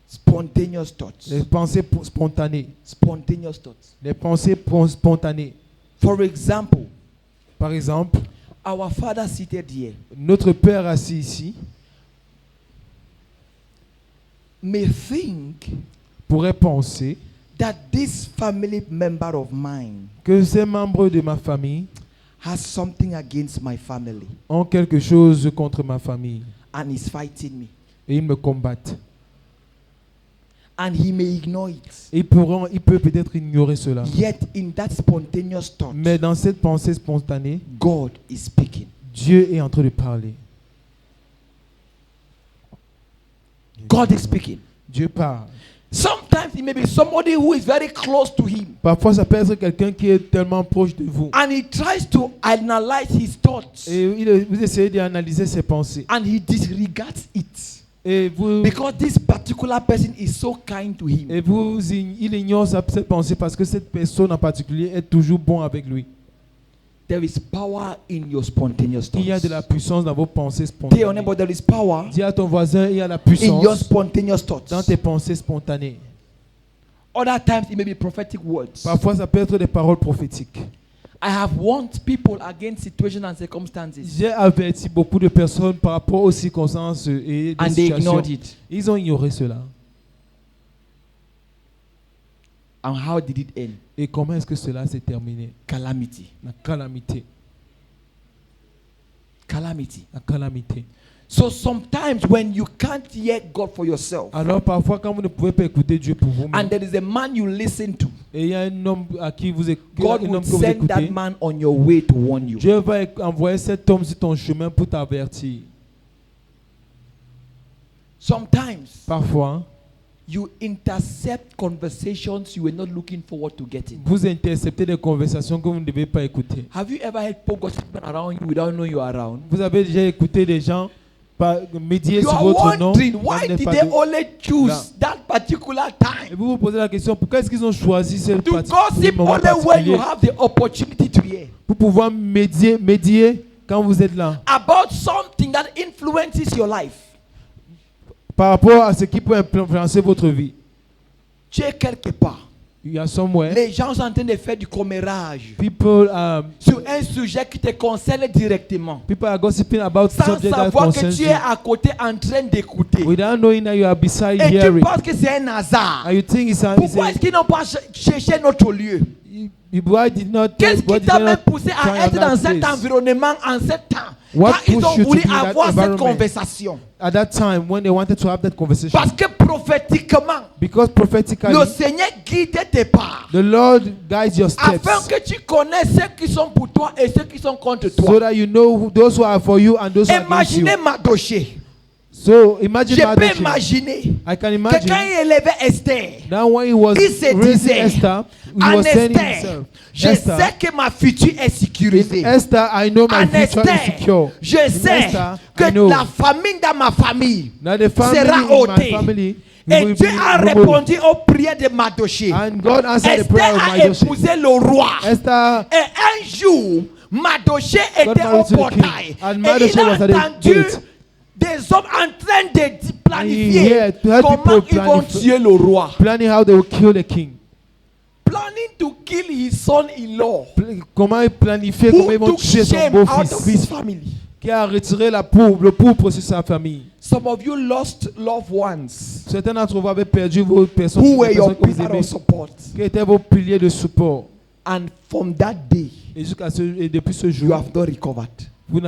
[SPEAKER 1] Spontaneous thoughts.
[SPEAKER 2] Les pensées spontanées.
[SPEAKER 1] Spontaneous thoughts.
[SPEAKER 2] Les pensées spontanées.
[SPEAKER 1] For example,
[SPEAKER 2] Par exemple,
[SPEAKER 1] our father seated here
[SPEAKER 2] notre père assis ici
[SPEAKER 1] may think
[SPEAKER 2] pourrait penser
[SPEAKER 1] that this family member of mine
[SPEAKER 2] que ces membres de ma famille
[SPEAKER 1] has something against my family
[SPEAKER 2] ont quelque chose contre ma famille
[SPEAKER 1] and is fighting me.
[SPEAKER 2] et ils me combattent.
[SPEAKER 1] And he may ignore it.
[SPEAKER 2] Il peut peut-être ignorer cela.
[SPEAKER 1] Yet in that spontaneous thought,
[SPEAKER 2] Mais dans cette pensée spontanée,
[SPEAKER 1] God is speaking.
[SPEAKER 2] Dieu est en train de parler.
[SPEAKER 1] God is speaking.
[SPEAKER 2] Dieu parle.
[SPEAKER 1] Sometimes it may be somebody who is very close to him.
[SPEAKER 2] Parfois, ça peut être quelqu'un qui est tellement proche de vous.
[SPEAKER 1] And he tries to analyze his thoughts.
[SPEAKER 2] Et vous essayez d'analyser ses pensées.
[SPEAKER 1] And he disregards it.
[SPEAKER 2] Et vous,
[SPEAKER 1] Because this particular person is so kind to him.
[SPEAKER 2] il ignore cette pensée parce que cette personne en particulier est toujours bon avec lui.
[SPEAKER 1] There is power in your spontaneous
[SPEAKER 2] Il y a de
[SPEAKER 1] thoughts.
[SPEAKER 2] la puissance dans vos pensées
[SPEAKER 1] Tell your
[SPEAKER 2] spontanées.
[SPEAKER 1] neighbor there is power
[SPEAKER 2] Dis à ton voisin, il y a la
[SPEAKER 1] in your
[SPEAKER 2] puissance
[SPEAKER 1] spontaneous thoughts.
[SPEAKER 2] dans tes pensées spontanées.
[SPEAKER 1] Other times it may be prophetic words.
[SPEAKER 2] Parfois, ça peut être des paroles prophétiques.
[SPEAKER 1] I have warned people against situations and circumstances.
[SPEAKER 2] J'ai averti beaucoup de personnes par rapport aux circonstances et des
[SPEAKER 1] And they
[SPEAKER 2] situations.
[SPEAKER 1] ignored it.
[SPEAKER 2] Ils ont ignoré cela.
[SPEAKER 1] And how did it end?
[SPEAKER 2] Et comment est-ce que cela s'est terminé?
[SPEAKER 1] Calamity.
[SPEAKER 2] La calamité.
[SPEAKER 1] Calamity.
[SPEAKER 2] La calamité.
[SPEAKER 1] So sometimes when you can't hear God for yourself,
[SPEAKER 2] Alors parfois, quand vous ne pouvez pas écouter Dieu pour vous-même,
[SPEAKER 1] and there is a man you listen to,
[SPEAKER 2] et il y a un homme à qui vous écoutez,
[SPEAKER 1] God will send that man on your way to warn you.
[SPEAKER 2] Dieu va envoyer cet homme sur ton chemin pour t'avertir.
[SPEAKER 1] Sometimes
[SPEAKER 2] Parfois,
[SPEAKER 1] you intercept conversations you were not looking forward to getting.
[SPEAKER 2] vous interceptez des conversations que vous ne devez pas écouter.
[SPEAKER 1] Have you ever heard people gossiping around you without knowing you are around?
[SPEAKER 2] Vous avez déjà écouté des gens médier
[SPEAKER 1] You
[SPEAKER 2] sur
[SPEAKER 1] are
[SPEAKER 2] votre nom.
[SPEAKER 1] wondering
[SPEAKER 2] vous
[SPEAKER 1] why
[SPEAKER 2] n'êtes
[SPEAKER 1] did
[SPEAKER 2] pas
[SPEAKER 1] they
[SPEAKER 2] de-
[SPEAKER 1] only choose
[SPEAKER 2] Là.
[SPEAKER 1] that particular
[SPEAKER 2] Et
[SPEAKER 1] time
[SPEAKER 2] vous vous posez la question, pourquoi est-ce qu'ils ont choisi ce
[SPEAKER 1] to
[SPEAKER 2] parti-
[SPEAKER 1] gossip
[SPEAKER 2] moment
[SPEAKER 1] only when you
[SPEAKER 2] particulier
[SPEAKER 1] have the opportunity to hear
[SPEAKER 2] pour pouvoir médier quand vous êtes là
[SPEAKER 1] about something that influences your life?
[SPEAKER 2] par rapport à ce qui peut influencer votre vie.
[SPEAKER 1] Tu es quelque part.
[SPEAKER 2] Il y a somewhere
[SPEAKER 1] Les gens sont en train de faire du commérage
[SPEAKER 2] people
[SPEAKER 1] sur un sujet qui te concerne directement,
[SPEAKER 2] are gossiping about
[SPEAKER 1] sans
[SPEAKER 2] subject that
[SPEAKER 1] savoir que
[SPEAKER 2] concerns
[SPEAKER 1] tu
[SPEAKER 2] you
[SPEAKER 1] es à côté en train d'écouter.
[SPEAKER 2] without knowing that you are beside
[SPEAKER 1] Et tu
[SPEAKER 2] hearing.
[SPEAKER 1] penses que c'est un hasard.
[SPEAKER 2] And you think it's
[SPEAKER 1] Pourquoi est-ce qu'ils n'ont pas cherché un autre lieu?
[SPEAKER 2] why did not
[SPEAKER 1] Qu'est-ce
[SPEAKER 2] why
[SPEAKER 1] qui
[SPEAKER 2] did
[SPEAKER 1] t'a
[SPEAKER 2] they
[SPEAKER 1] même
[SPEAKER 2] not
[SPEAKER 1] poussé
[SPEAKER 2] try
[SPEAKER 1] à être
[SPEAKER 2] on that
[SPEAKER 1] dans cet
[SPEAKER 2] place?
[SPEAKER 1] environnement en ce temps?
[SPEAKER 2] What
[SPEAKER 1] Quand ils
[SPEAKER 2] pushed
[SPEAKER 1] ont
[SPEAKER 2] you to
[SPEAKER 1] voulu
[SPEAKER 2] be in that
[SPEAKER 1] avoir cette
[SPEAKER 2] environment?
[SPEAKER 1] conversation.
[SPEAKER 2] At that time when they wanted to have that conversation?
[SPEAKER 1] Parce que prophétiquement,
[SPEAKER 2] Because prophetically
[SPEAKER 1] le Seigneur guide tes pas.
[SPEAKER 2] the Lord guides your
[SPEAKER 1] Afin
[SPEAKER 2] steps
[SPEAKER 1] que tu connaisses ceux qui sont pour toi et ceux qui sont contre
[SPEAKER 2] so
[SPEAKER 1] toi.
[SPEAKER 2] that you know those who are for you and those who are against you.
[SPEAKER 1] Imaginez Madoché.
[SPEAKER 2] So imagine
[SPEAKER 1] Je peux
[SPEAKER 2] Mardochée.
[SPEAKER 1] imaginer.
[SPEAKER 2] I can
[SPEAKER 1] Que
[SPEAKER 2] imagine.
[SPEAKER 1] quand il élevait Esther,
[SPEAKER 2] Now when he was
[SPEAKER 1] il se
[SPEAKER 2] raising
[SPEAKER 1] disait,
[SPEAKER 2] Esther, he
[SPEAKER 1] en
[SPEAKER 2] was saying
[SPEAKER 1] Esther,
[SPEAKER 2] himself,
[SPEAKER 1] je
[SPEAKER 2] Esther,
[SPEAKER 1] sais que ma future est sécurisée.
[SPEAKER 2] Esther, I know my
[SPEAKER 1] En
[SPEAKER 2] future is
[SPEAKER 1] Esther,
[SPEAKER 2] secure.
[SPEAKER 1] je
[SPEAKER 2] In
[SPEAKER 1] sais
[SPEAKER 2] Esther, I
[SPEAKER 1] que
[SPEAKER 2] know
[SPEAKER 1] la famine dans ma famille
[SPEAKER 2] that the family
[SPEAKER 1] sera
[SPEAKER 2] in my
[SPEAKER 1] ôtée.
[SPEAKER 2] family
[SPEAKER 1] Et
[SPEAKER 2] will
[SPEAKER 1] Dieu
[SPEAKER 2] be
[SPEAKER 1] a
[SPEAKER 2] removed.
[SPEAKER 1] répondu aux prières de Mardochée.
[SPEAKER 2] And God answered the prayer
[SPEAKER 1] Esther
[SPEAKER 2] of
[SPEAKER 1] a
[SPEAKER 2] Mardochée.
[SPEAKER 1] épousé le roi.
[SPEAKER 2] Esther
[SPEAKER 1] Et un jour, Mardochée
[SPEAKER 2] got
[SPEAKER 1] était au
[SPEAKER 2] married to the
[SPEAKER 1] portail.
[SPEAKER 2] king. And
[SPEAKER 1] Et
[SPEAKER 2] Mardochée
[SPEAKER 1] il a
[SPEAKER 2] was at the
[SPEAKER 1] entendu
[SPEAKER 2] gate.
[SPEAKER 1] des hommes en train de
[SPEAKER 2] And he
[SPEAKER 1] planifier
[SPEAKER 2] heard to help
[SPEAKER 1] comment
[SPEAKER 2] people
[SPEAKER 1] ils vont
[SPEAKER 2] planify-
[SPEAKER 1] tuer le roi.
[SPEAKER 2] planning how they will kill the king.
[SPEAKER 1] Planning to kill his son-in-law.
[SPEAKER 2] Comment ils planifiaient, comment
[SPEAKER 1] Who
[SPEAKER 2] ils vont
[SPEAKER 1] took
[SPEAKER 2] tuer son
[SPEAKER 1] shame out of his
[SPEAKER 2] beau-fils
[SPEAKER 1] family.
[SPEAKER 2] qui a retiré le pourpre sur sa famille.
[SPEAKER 1] Some of you lost loved ones
[SPEAKER 2] Certains d'entre vous avaient perdu vos personnes,
[SPEAKER 1] who were
[SPEAKER 2] les
[SPEAKER 1] your
[SPEAKER 2] personnes que vous
[SPEAKER 1] pillar
[SPEAKER 2] aimez,
[SPEAKER 1] of support.
[SPEAKER 2] qui étaient vos piliers de support.
[SPEAKER 1] And from that day,
[SPEAKER 2] Et depuis ce
[SPEAKER 1] you
[SPEAKER 2] jour,
[SPEAKER 1] have not recovered.
[SPEAKER 2] vous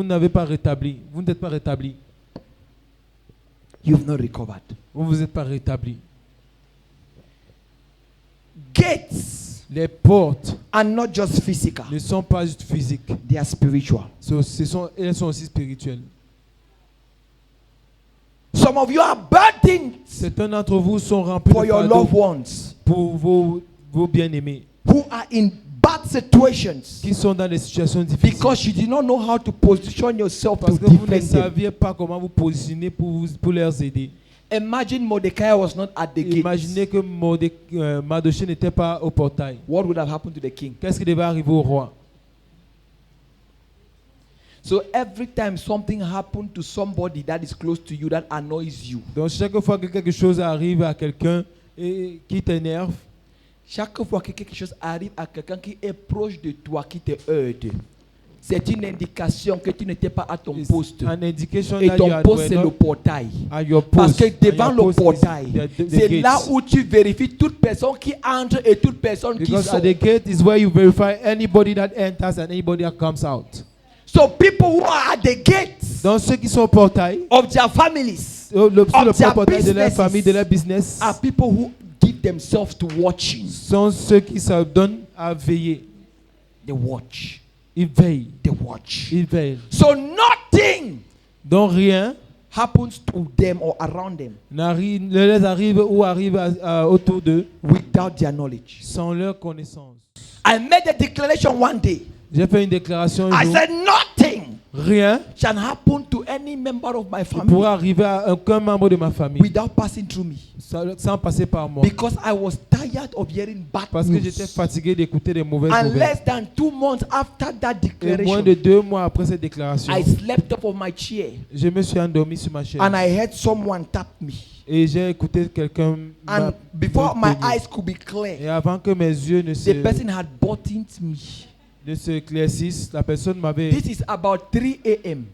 [SPEAKER 2] n'avez pas rétabli. Vous n'êtes pas rétabli.
[SPEAKER 1] You have not recovered.
[SPEAKER 2] Vous n'êtes pas rétabli.
[SPEAKER 1] Gates
[SPEAKER 2] Les portes
[SPEAKER 1] are not just physical,
[SPEAKER 2] ne sont pas juste physiques.
[SPEAKER 1] they are spiritual.
[SPEAKER 2] Elles sont aussi spirituelles.
[SPEAKER 1] Some of you are burdened
[SPEAKER 2] Certains d'entre vous sont remplis
[SPEAKER 1] for
[SPEAKER 2] de
[SPEAKER 1] your
[SPEAKER 2] fardeaux
[SPEAKER 1] loved ones
[SPEAKER 2] pour vos bien-aimés
[SPEAKER 1] who are in bad situations
[SPEAKER 2] qui sont dans des situations difficiles.
[SPEAKER 1] because you did not know how to position yourself
[SPEAKER 2] Parce
[SPEAKER 1] to
[SPEAKER 2] que vous ne
[SPEAKER 1] defend them.
[SPEAKER 2] saviez pas comment vous positionner pour les aider.
[SPEAKER 1] Imagine Mordecai was not at the gate.
[SPEAKER 2] Imaginez que Mardochée n'était pas au portail.
[SPEAKER 1] What would have happened to the king?
[SPEAKER 2] Qu'est-ce qui devait arriver au roi?
[SPEAKER 1] So every time something happened to somebody that is close to you that annoys you,
[SPEAKER 2] Donc chaque fois que quelque chose arrive à quelqu'un et qui t'énerve,
[SPEAKER 1] chaque fois que quelque chose arrive à quelqu'un qui est proche de toi, qui te heurte, c'est une indication que tu n'étais pas à ton
[SPEAKER 2] it's
[SPEAKER 1] poste.
[SPEAKER 2] an indication
[SPEAKER 1] Et
[SPEAKER 2] that
[SPEAKER 1] ton
[SPEAKER 2] you
[SPEAKER 1] poste, c'est
[SPEAKER 2] are
[SPEAKER 1] le
[SPEAKER 2] not
[SPEAKER 1] portail.
[SPEAKER 2] at your
[SPEAKER 1] Parce
[SPEAKER 2] post.
[SPEAKER 1] que devant
[SPEAKER 2] And
[SPEAKER 1] le
[SPEAKER 2] your post is
[SPEAKER 1] portail,
[SPEAKER 2] the
[SPEAKER 1] c'est
[SPEAKER 2] gates.
[SPEAKER 1] là où tu vérifies toute personne qui entre et toute personne qui
[SPEAKER 2] Because
[SPEAKER 1] sort.
[SPEAKER 2] at the gate is where you verify anybody that enters and anybody that comes out.
[SPEAKER 1] So people who are at the gates
[SPEAKER 2] Donc ceux qui sont au portail,
[SPEAKER 1] of their families
[SPEAKER 2] sur le
[SPEAKER 1] their
[SPEAKER 2] portail de leur
[SPEAKER 1] businesses
[SPEAKER 2] famille, de leur business,
[SPEAKER 1] are people who give themselves to watching.
[SPEAKER 2] sont ceux qui se donnent à veiller.
[SPEAKER 1] They watch.
[SPEAKER 2] Ils veillent.
[SPEAKER 1] They watch.
[SPEAKER 2] Ils veillent.
[SPEAKER 1] So nothing
[SPEAKER 2] Donc rien
[SPEAKER 1] happens to them or around them
[SPEAKER 2] ne les arrive ou arrive autour d'eux
[SPEAKER 1] without their knowledge.
[SPEAKER 2] sans leur connaissance.
[SPEAKER 1] I made a declaration one day.
[SPEAKER 2] J'ai fait une déclaration un
[SPEAKER 1] I
[SPEAKER 2] jour.
[SPEAKER 1] said nothing
[SPEAKER 2] Rien
[SPEAKER 1] shall happen to any member of my
[SPEAKER 2] ne
[SPEAKER 1] family
[SPEAKER 2] pourra arriver à aucun membre de ma famille
[SPEAKER 1] without passing through me.
[SPEAKER 2] sans passer par moi.
[SPEAKER 1] Because I was tired of hearing bad
[SPEAKER 2] Parce que
[SPEAKER 1] news.
[SPEAKER 2] j'étais fatigué d'écouter des mauvaises
[SPEAKER 1] And
[SPEAKER 2] nouvelles.
[SPEAKER 1] less than 2 months after that
[SPEAKER 2] Et moins
[SPEAKER 1] declaration,
[SPEAKER 2] de 2 mois après cette déclaration,
[SPEAKER 1] I slept off of my chair
[SPEAKER 2] je me suis endormi sur ma chaise.
[SPEAKER 1] and I heard someone tap me.
[SPEAKER 2] Et j'ai écouté quelqu'un.
[SPEAKER 1] And before my
[SPEAKER 2] m'appeler.
[SPEAKER 1] eyes could be clear,
[SPEAKER 2] Et avant que mes yeux ne
[SPEAKER 1] the person had buttoned me.
[SPEAKER 2] se éclaircissent, la personne
[SPEAKER 1] This is about 3 a.m.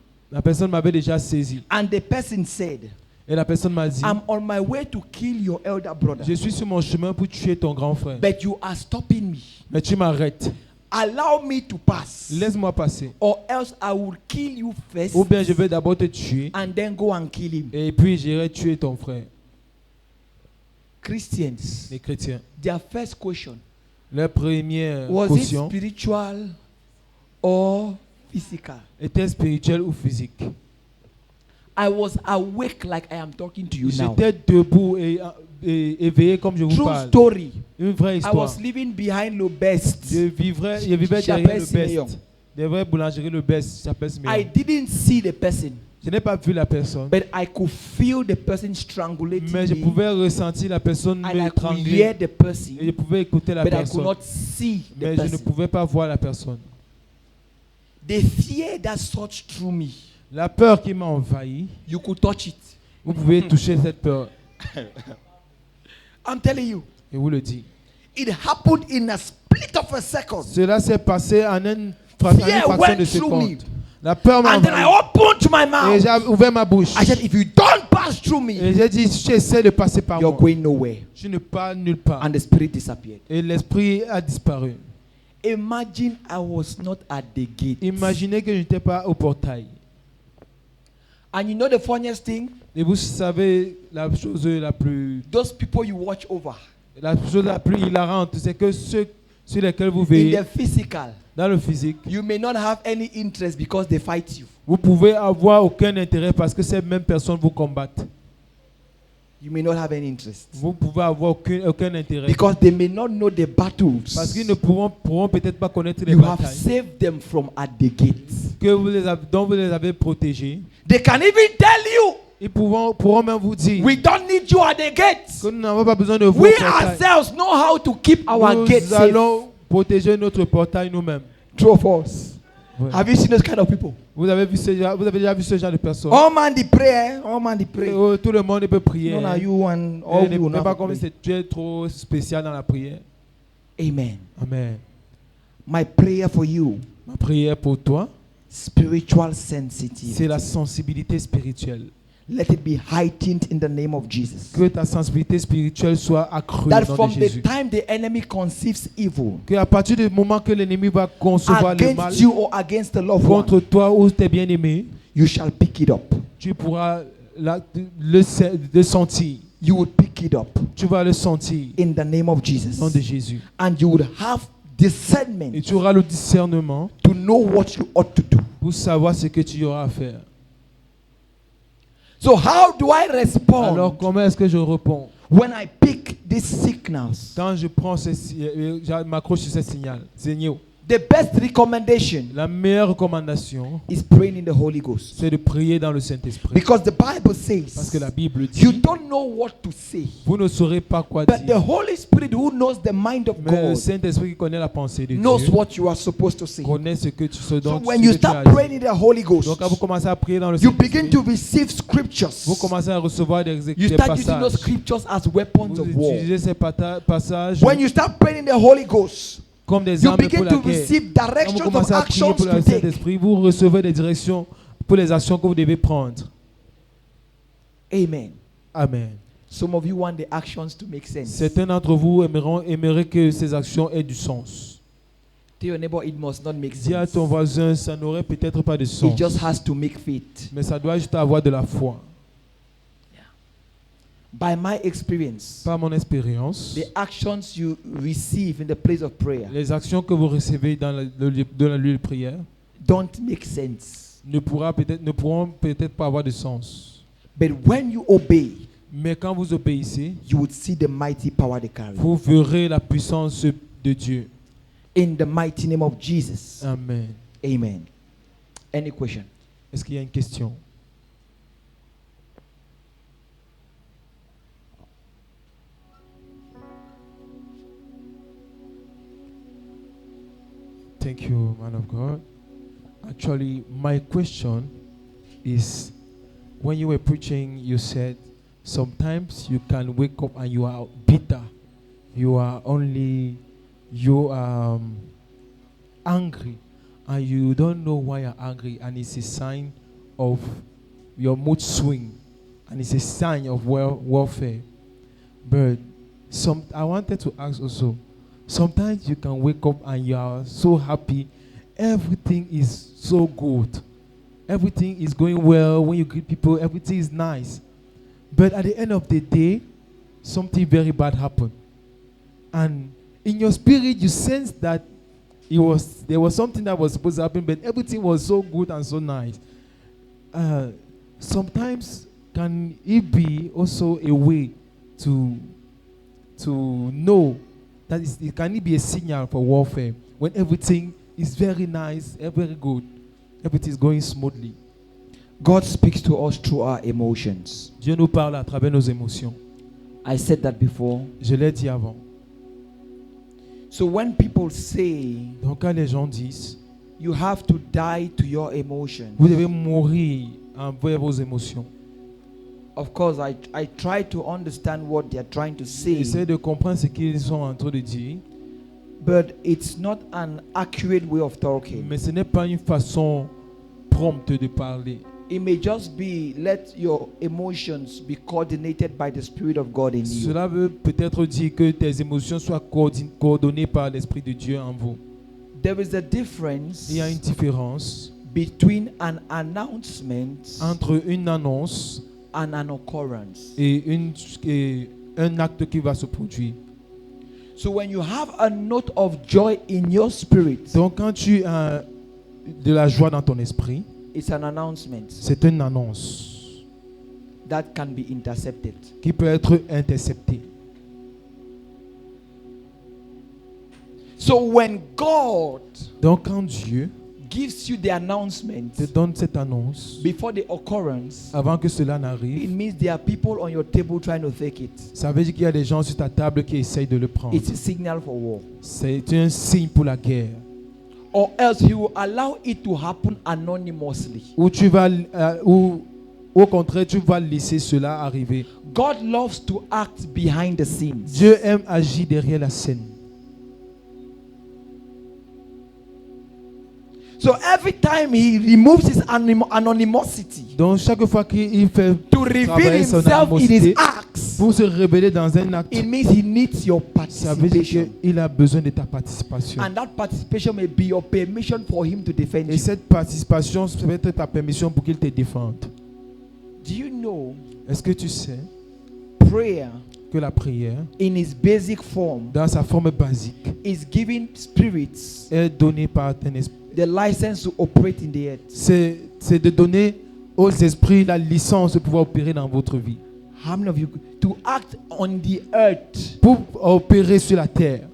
[SPEAKER 2] m'avait déjà saisi.
[SPEAKER 1] And the person said,
[SPEAKER 2] Et la personne m'a dit,
[SPEAKER 1] I'm on my way to kill your elder brother,
[SPEAKER 2] je suis sur mon chemin pour tuer ton grand frère.
[SPEAKER 1] but you are stopping me.
[SPEAKER 2] Mais tu m'arrêtes.
[SPEAKER 1] Allow me to pass,
[SPEAKER 2] Laisse-moi passer.
[SPEAKER 1] or else I will kill you first
[SPEAKER 2] Ou bien je vais d'abord te tuer.
[SPEAKER 1] and then go and kill him.
[SPEAKER 2] Et puis j'irai tuer ton frère.
[SPEAKER 1] Christians,
[SPEAKER 2] Les chrétiens.
[SPEAKER 1] their first question,
[SPEAKER 2] Leur première
[SPEAKER 1] was it
[SPEAKER 2] caution
[SPEAKER 1] spiritual or physical?
[SPEAKER 2] était spirituelle ou physique.
[SPEAKER 1] I was awake like I am talking to you now.
[SPEAKER 2] J'étais debout et éveillé comme je vous
[SPEAKER 1] True
[SPEAKER 2] parle.
[SPEAKER 1] story.
[SPEAKER 2] Une vraie
[SPEAKER 1] I
[SPEAKER 2] histoire.
[SPEAKER 1] was living behind the best.
[SPEAKER 2] Je vivais
[SPEAKER 1] Chapelle
[SPEAKER 2] derrière le
[SPEAKER 1] Siméon.
[SPEAKER 2] best. Des vraies boulangeries, le best. Chapelle Siméon.
[SPEAKER 1] I didn't see the person,
[SPEAKER 2] Je n'ai pas vu la personne.
[SPEAKER 1] but I could feel the person strangulating
[SPEAKER 2] Mais je
[SPEAKER 1] me,
[SPEAKER 2] pouvais ressentir la personne
[SPEAKER 1] and I could
[SPEAKER 2] m'étrangler.
[SPEAKER 1] hear the person,
[SPEAKER 2] Et je pouvais écouter la
[SPEAKER 1] but I could
[SPEAKER 2] personne.
[SPEAKER 1] not see the
[SPEAKER 2] Mais je ne
[SPEAKER 1] person.
[SPEAKER 2] pouvais pas voir la personne.
[SPEAKER 1] The fear that surged through me,
[SPEAKER 2] La peur qui m'a envahi,
[SPEAKER 1] you could touch it.
[SPEAKER 2] vous pouvez toucher cette peur.
[SPEAKER 1] I'm telling you,
[SPEAKER 2] Je vous le dis.
[SPEAKER 1] it happened in a split of a second.
[SPEAKER 2] Cela s'est passé en une fraction
[SPEAKER 1] went
[SPEAKER 2] de
[SPEAKER 1] through
[SPEAKER 2] seconde.
[SPEAKER 1] me.
[SPEAKER 2] La peur m'a
[SPEAKER 1] And then I
[SPEAKER 2] envahi.
[SPEAKER 1] opened my
[SPEAKER 2] Et
[SPEAKER 1] mouth.
[SPEAKER 2] j'ai ouvert ma bouche.
[SPEAKER 1] I said, if you don't pass through me,
[SPEAKER 2] Et j'ai dit, j'essaie de passer par
[SPEAKER 1] you're
[SPEAKER 2] moi.
[SPEAKER 1] going nowhere.
[SPEAKER 2] Je ne pars nulle part.
[SPEAKER 1] And the spirit disappeared.
[SPEAKER 2] Et l'esprit a disparu.
[SPEAKER 1] Imagine I was not at the gate.
[SPEAKER 2] Imaginez que je n'étais pas au portail.
[SPEAKER 1] And you know the funniest thing?
[SPEAKER 2] Et vous savez la chose la plus
[SPEAKER 1] Those people you watch over,
[SPEAKER 2] hilarante, c'est que ceux sur lesquels vous
[SPEAKER 1] In
[SPEAKER 2] veillez
[SPEAKER 1] the physical,
[SPEAKER 2] dans le physique,
[SPEAKER 1] you may not have any interest because they fight you.
[SPEAKER 2] vous pouvez avoir aucun intérêt parce que ces mêmes personnes vous combattent.
[SPEAKER 1] You may not have any interest
[SPEAKER 2] Vous pouvez avoir aucun intérêt
[SPEAKER 1] because they may not know the battles
[SPEAKER 2] parce qu'ils ne pourront peut-être pas connaître les
[SPEAKER 1] you have
[SPEAKER 2] batailles
[SPEAKER 1] saved them from at the gates.
[SPEAKER 2] que dont vous les avez protégés.
[SPEAKER 1] They can even tell you,
[SPEAKER 2] Ils pourront même vous dire
[SPEAKER 1] we don't need you at the gates.
[SPEAKER 2] que nous n'avons pas besoin de vous.
[SPEAKER 1] We ourselves know how to keep our gates
[SPEAKER 2] Nous
[SPEAKER 1] safe.
[SPEAKER 2] allons protéger notre portail nous-mêmes.
[SPEAKER 1] True or false?
[SPEAKER 2] Ouais.
[SPEAKER 1] Have you seen those kind of people?
[SPEAKER 2] Vous avez déjà vu ce genre de personnes?
[SPEAKER 1] All man they pray, all man they pray.
[SPEAKER 2] Tout le monde peut prier.
[SPEAKER 1] No, no, you and all you
[SPEAKER 2] Ne
[SPEAKER 1] know.
[SPEAKER 2] pas comme si tu es trop spécial dans la prière.
[SPEAKER 1] Amen.
[SPEAKER 2] Amen.
[SPEAKER 1] My prayer for you,
[SPEAKER 2] Ma prière pour toi,
[SPEAKER 1] spiritual sensitivity.
[SPEAKER 2] c'est la sensibilité spirituelle.
[SPEAKER 1] Let it be heightened in the name of Jesus.
[SPEAKER 2] Que ta sensibilité spirituelle soit accrue
[SPEAKER 1] That
[SPEAKER 2] dans le nom
[SPEAKER 1] from
[SPEAKER 2] de
[SPEAKER 1] the
[SPEAKER 2] Jésus.
[SPEAKER 1] time the enemy conceives evil
[SPEAKER 2] Que à partir du moment que l'ennemi va concevoir le mal
[SPEAKER 1] against you or against the loved one,
[SPEAKER 2] contre toi ou tes bien-aimés,
[SPEAKER 1] you shall pick it up.
[SPEAKER 2] tu pourras le sentir.
[SPEAKER 1] You would pick it up
[SPEAKER 2] Tu vas le sentir
[SPEAKER 1] in the name of
[SPEAKER 2] au nom de
[SPEAKER 1] Jesus.
[SPEAKER 2] Jésus.
[SPEAKER 1] And you would have discernment
[SPEAKER 2] Et tu auras le discernement
[SPEAKER 1] to know what you ought to do.
[SPEAKER 2] pour savoir ce que tu auras à faire.
[SPEAKER 1] So how do I respond
[SPEAKER 2] Alors comment est-ce que je réponds
[SPEAKER 1] when I pick these signals?
[SPEAKER 2] quand je prends je m'accroche sur ces signaux?
[SPEAKER 1] The best recommendation
[SPEAKER 2] La meilleure recommandation,
[SPEAKER 1] is praying in the Holy Ghost.
[SPEAKER 2] c'est de prier dans le Saint-Esprit.
[SPEAKER 1] Because the Bible
[SPEAKER 2] Parce que la
[SPEAKER 1] says
[SPEAKER 2] Bible
[SPEAKER 1] you
[SPEAKER 2] dit,
[SPEAKER 1] don't know what to say.
[SPEAKER 2] vous ne saurez pas quoi
[SPEAKER 1] But the
[SPEAKER 2] dire.
[SPEAKER 1] Holy Spirit who knows the mind of
[SPEAKER 2] Mais le
[SPEAKER 1] God
[SPEAKER 2] Saint-Esprit qui connaît la pensée de
[SPEAKER 1] knows
[SPEAKER 2] Dieu,
[SPEAKER 1] what you are supposed to say.
[SPEAKER 2] connaît ce que tu
[SPEAKER 1] So
[SPEAKER 2] dont
[SPEAKER 1] when
[SPEAKER 2] ce
[SPEAKER 1] you
[SPEAKER 2] que tu as
[SPEAKER 1] start
[SPEAKER 2] dit.
[SPEAKER 1] praying in the Holy Ghost,
[SPEAKER 2] Donc quand vous commencez à prier dans le
[SPEAKER 1] you begin
[SPEAKER 2] Saint-Esprit,
[SPEAKER 1] to receive scriptures.
[SPEAKER 2] vous commencez à recevoir des
[SPEAKER 1] You start using those
[SPEAKER 2] passages.
[SPEAKER 1] scriptures as weapons
[SPEAKER 2] Vous
[SPEAKER 1] of war.
[SPEAKER 2] utilisez ces passages
[SPEAKER 1] When you start praying in the Holy Ghost,
[SPEAKER 2] comme des
[SPEAKER 1] you
[SPEAKER 2] armes pour
[SPEAKER 1] begin
[SPEAKER 2] la
[SPEAKER 1] to
[SPEAKER 2] guerre.
[SPEAKER 1] receive
[SPEAKER 2] Quand vous
[SPEAKER 1] directions of
[SPEAKER 2] commencez à prier
[SPEAKER 1] actions
[SPEAKER 2] pour
[SPEAKER 1] to
[SPEAKER 2] le
[SPEAKER 1] take.
[SPEAKER 2] Saint-Esprit, vous recevez des directions pour les actions que vous devez prendre.
[SPEAKER 1] Amen.
[SPEAKER 2] Amen.
[SPEAKER 1] Some of you want the actions to make sense.
[SPEAKER 2] Certains d'entre vous aimeraient que ces actions aient du sens.
[SPEAKER 1] Tell your neighbor it must not make
[SPEAKER 2] Dis à
[SPEAKER 1] sense.
[SPEAKER 2] ton voisin, ça n'aurait peut-être pas de sens.
[SPEAKER 1] It just has to make faith.
[SPEAKER 2] Mais ça doit juste avoir de la foi.
[SPEAKER 1] By my experience,
[SPEAKER 2] Par mon expérience,
[SPEAKER 1] the actions you receive in the place of prayer
[SPEAKER 2] les actions que vous recevez dans le lieu de prière
[SPEAKER 1] don't make sense.
[SPEAKER 2] ne pourront peut-être pas avoir de sens.
[SPEAKER 1] But when you obey,
[SPEAKER 2] Mais quand vous obéissez,
[SPEAKER 1] you would see the mighty power they carry.
[SPEAKER 2] vous verrez la puissance de Dieu.
[SPEAKER 1] In the mighty name of Jesus.
[SPEAKER 2] Amen.
[SPEAKER 1] Amen. Any question?
[SPEAKER 2] Est-ce qu'il y a une question? Thank you, man of God. Actually, my question is, when you were preaching, you said sometimes you can wake up and you are bitter. You are angry, and you don't know why you're angry, and it's a sign of your mood swing, and it's a sign of warfare. But I wanted to ask also, sometimes you can wake up and you are so happy, everything is so good, everything is going well. When you greet people, everything is nice. But at the end of the day, something very bad happened. And in your spirit, you sense that there was something that was supposed to happen, but everything was so good and so nice. Sometimes can it be also a way to know that can it be a signal for warfare when everything is very nice, very good, everything is going smoothly?
[SPEAKER 1] God speaks to us through our emotions.
[SPEAKER 2] Dieu nous parle à travers nos émotions.
[SPEAKER 1] I said that before.
[SPEAKER 2] Je l'ai dit avant.
[SPEAKER 1] So when people say
[SPEAKER 2] Donc quand les gens disent,
[SPEAKER 1] you have to die to your emotions,
[SPEAKER 2] vous devez mourir envers vos émotions.
[SPEAKER 1] of course I try to understand what they are trying to say,
[SPEAKER 2] J'essaie de comprendre ce qu'ils sont en train de dire,
[SPEAKER 1] but it's not an accurate way of talking.
[SPEAKER 2] mais ce n'est pas une façon prompte de parler.
[SPEAKER 1] It may just be let your emotions be coordinated by the Spirit of God in you.
[SPEAKER 2] Cela veut peut-être dire que tes émotions soient coordonnées par l'Esprit de Dieu en vous.
[SPEAKER 1] There is a difference
[SPEAKER 2] Il y a une différence
[SPEAKER 1] between an announcement
[SPEAKER 2] entre une annonce
[SPEAKER 1] and an occurrence.
[SPEAKER 2] et un acte qui va se produire.
[SPEAKER 1] So when you have a note of joy in your spirit,
[SPEAKER 2] Donc quand tu as de la joie dans ton esprit,
[SPEAKER 1] it's an announcement
[SPEAKER 2] c'est une annonce
[SPEAKER 1] that can be intercepted.
[SPEAKER 2] qui peut être interceptée.
[SPEAKER 1] So when God
[SPEAKER 2] Donc quand Dieu
[SPEAKER 1] gives you the announcement
[SPEAKER 2] te donne cette annonce,
[SPEAKER 1] before the occurrence,
[SPEAKER 2] avant que cela
[SPEAKER 1] it
[SPEAKER 2] n'arrive,
[SPEAKER 1] means there are people on your table trying to take it.
[SPEAKER 2] ça veut dire qu'il y a des gens sur ta table qui essayent de le prendre.
[SPEAKER 1] It's a signal for war.
[SPEAKER 2] C'est un signe pour la guerre.
[SPEAKER 1] Or else he will allow it to happen anonymously.
[SPEAKER 2] Ou tu vas, ou au contraire, tu vas laisser cela arriver.
[SPEAKER 1] God loves to act behind the scenes.
[SPEAKER 2] Dieu aime agir derrière la scène.
[SPEAKER 1] So every time he removes his anonymity
[SPEAKER 2] Donc chaque fois qu'il fait
[SPEAKER 1] to reveal
[SPEAKER 2] travailler son
[SPEAKER 1] himself in his
[SPEAKER 2] animosité
[SPEAKER 1] acts,
[SPEAKER 2] pour se révéler dans un acte,
[SPEAKER 1] it means he needs your
[SPEAKER 2] ça veut dire
[SPEAKER 1] participation.
[SPEAKER 2] qu'il a besoin de ta participation.
[SPEAKER 1] And that participation may be your permission for him to defend
[SPEAKER 2] Et
[SPEAKER 1] you.
[SPEAKER 2] cette participation peut être ta permission pour qu'il te défende.
[SPEAKER 1] Do you know
[SPEAKER 2] Est-ce que tu sais
[SPEAKER 1] prayer
[SPEAKER 2] que la prière,
[SPEAKER 1] in its basic form
[SPEAKER 2] dans sa forme basique,
[SPEAKER 1] is giving spirits
[SPEAKER 2] est donnée par un esprit?
[SPEAKER 1] the license to operate in the earth?
[SPEAKER 2] C'est de donner aux esprits la licence de pouvoir opérer dans votre vie.
[SPEAKER 1] How many of you to act on the earth?
[SPEAKER 2] Pour opérer sur la terre,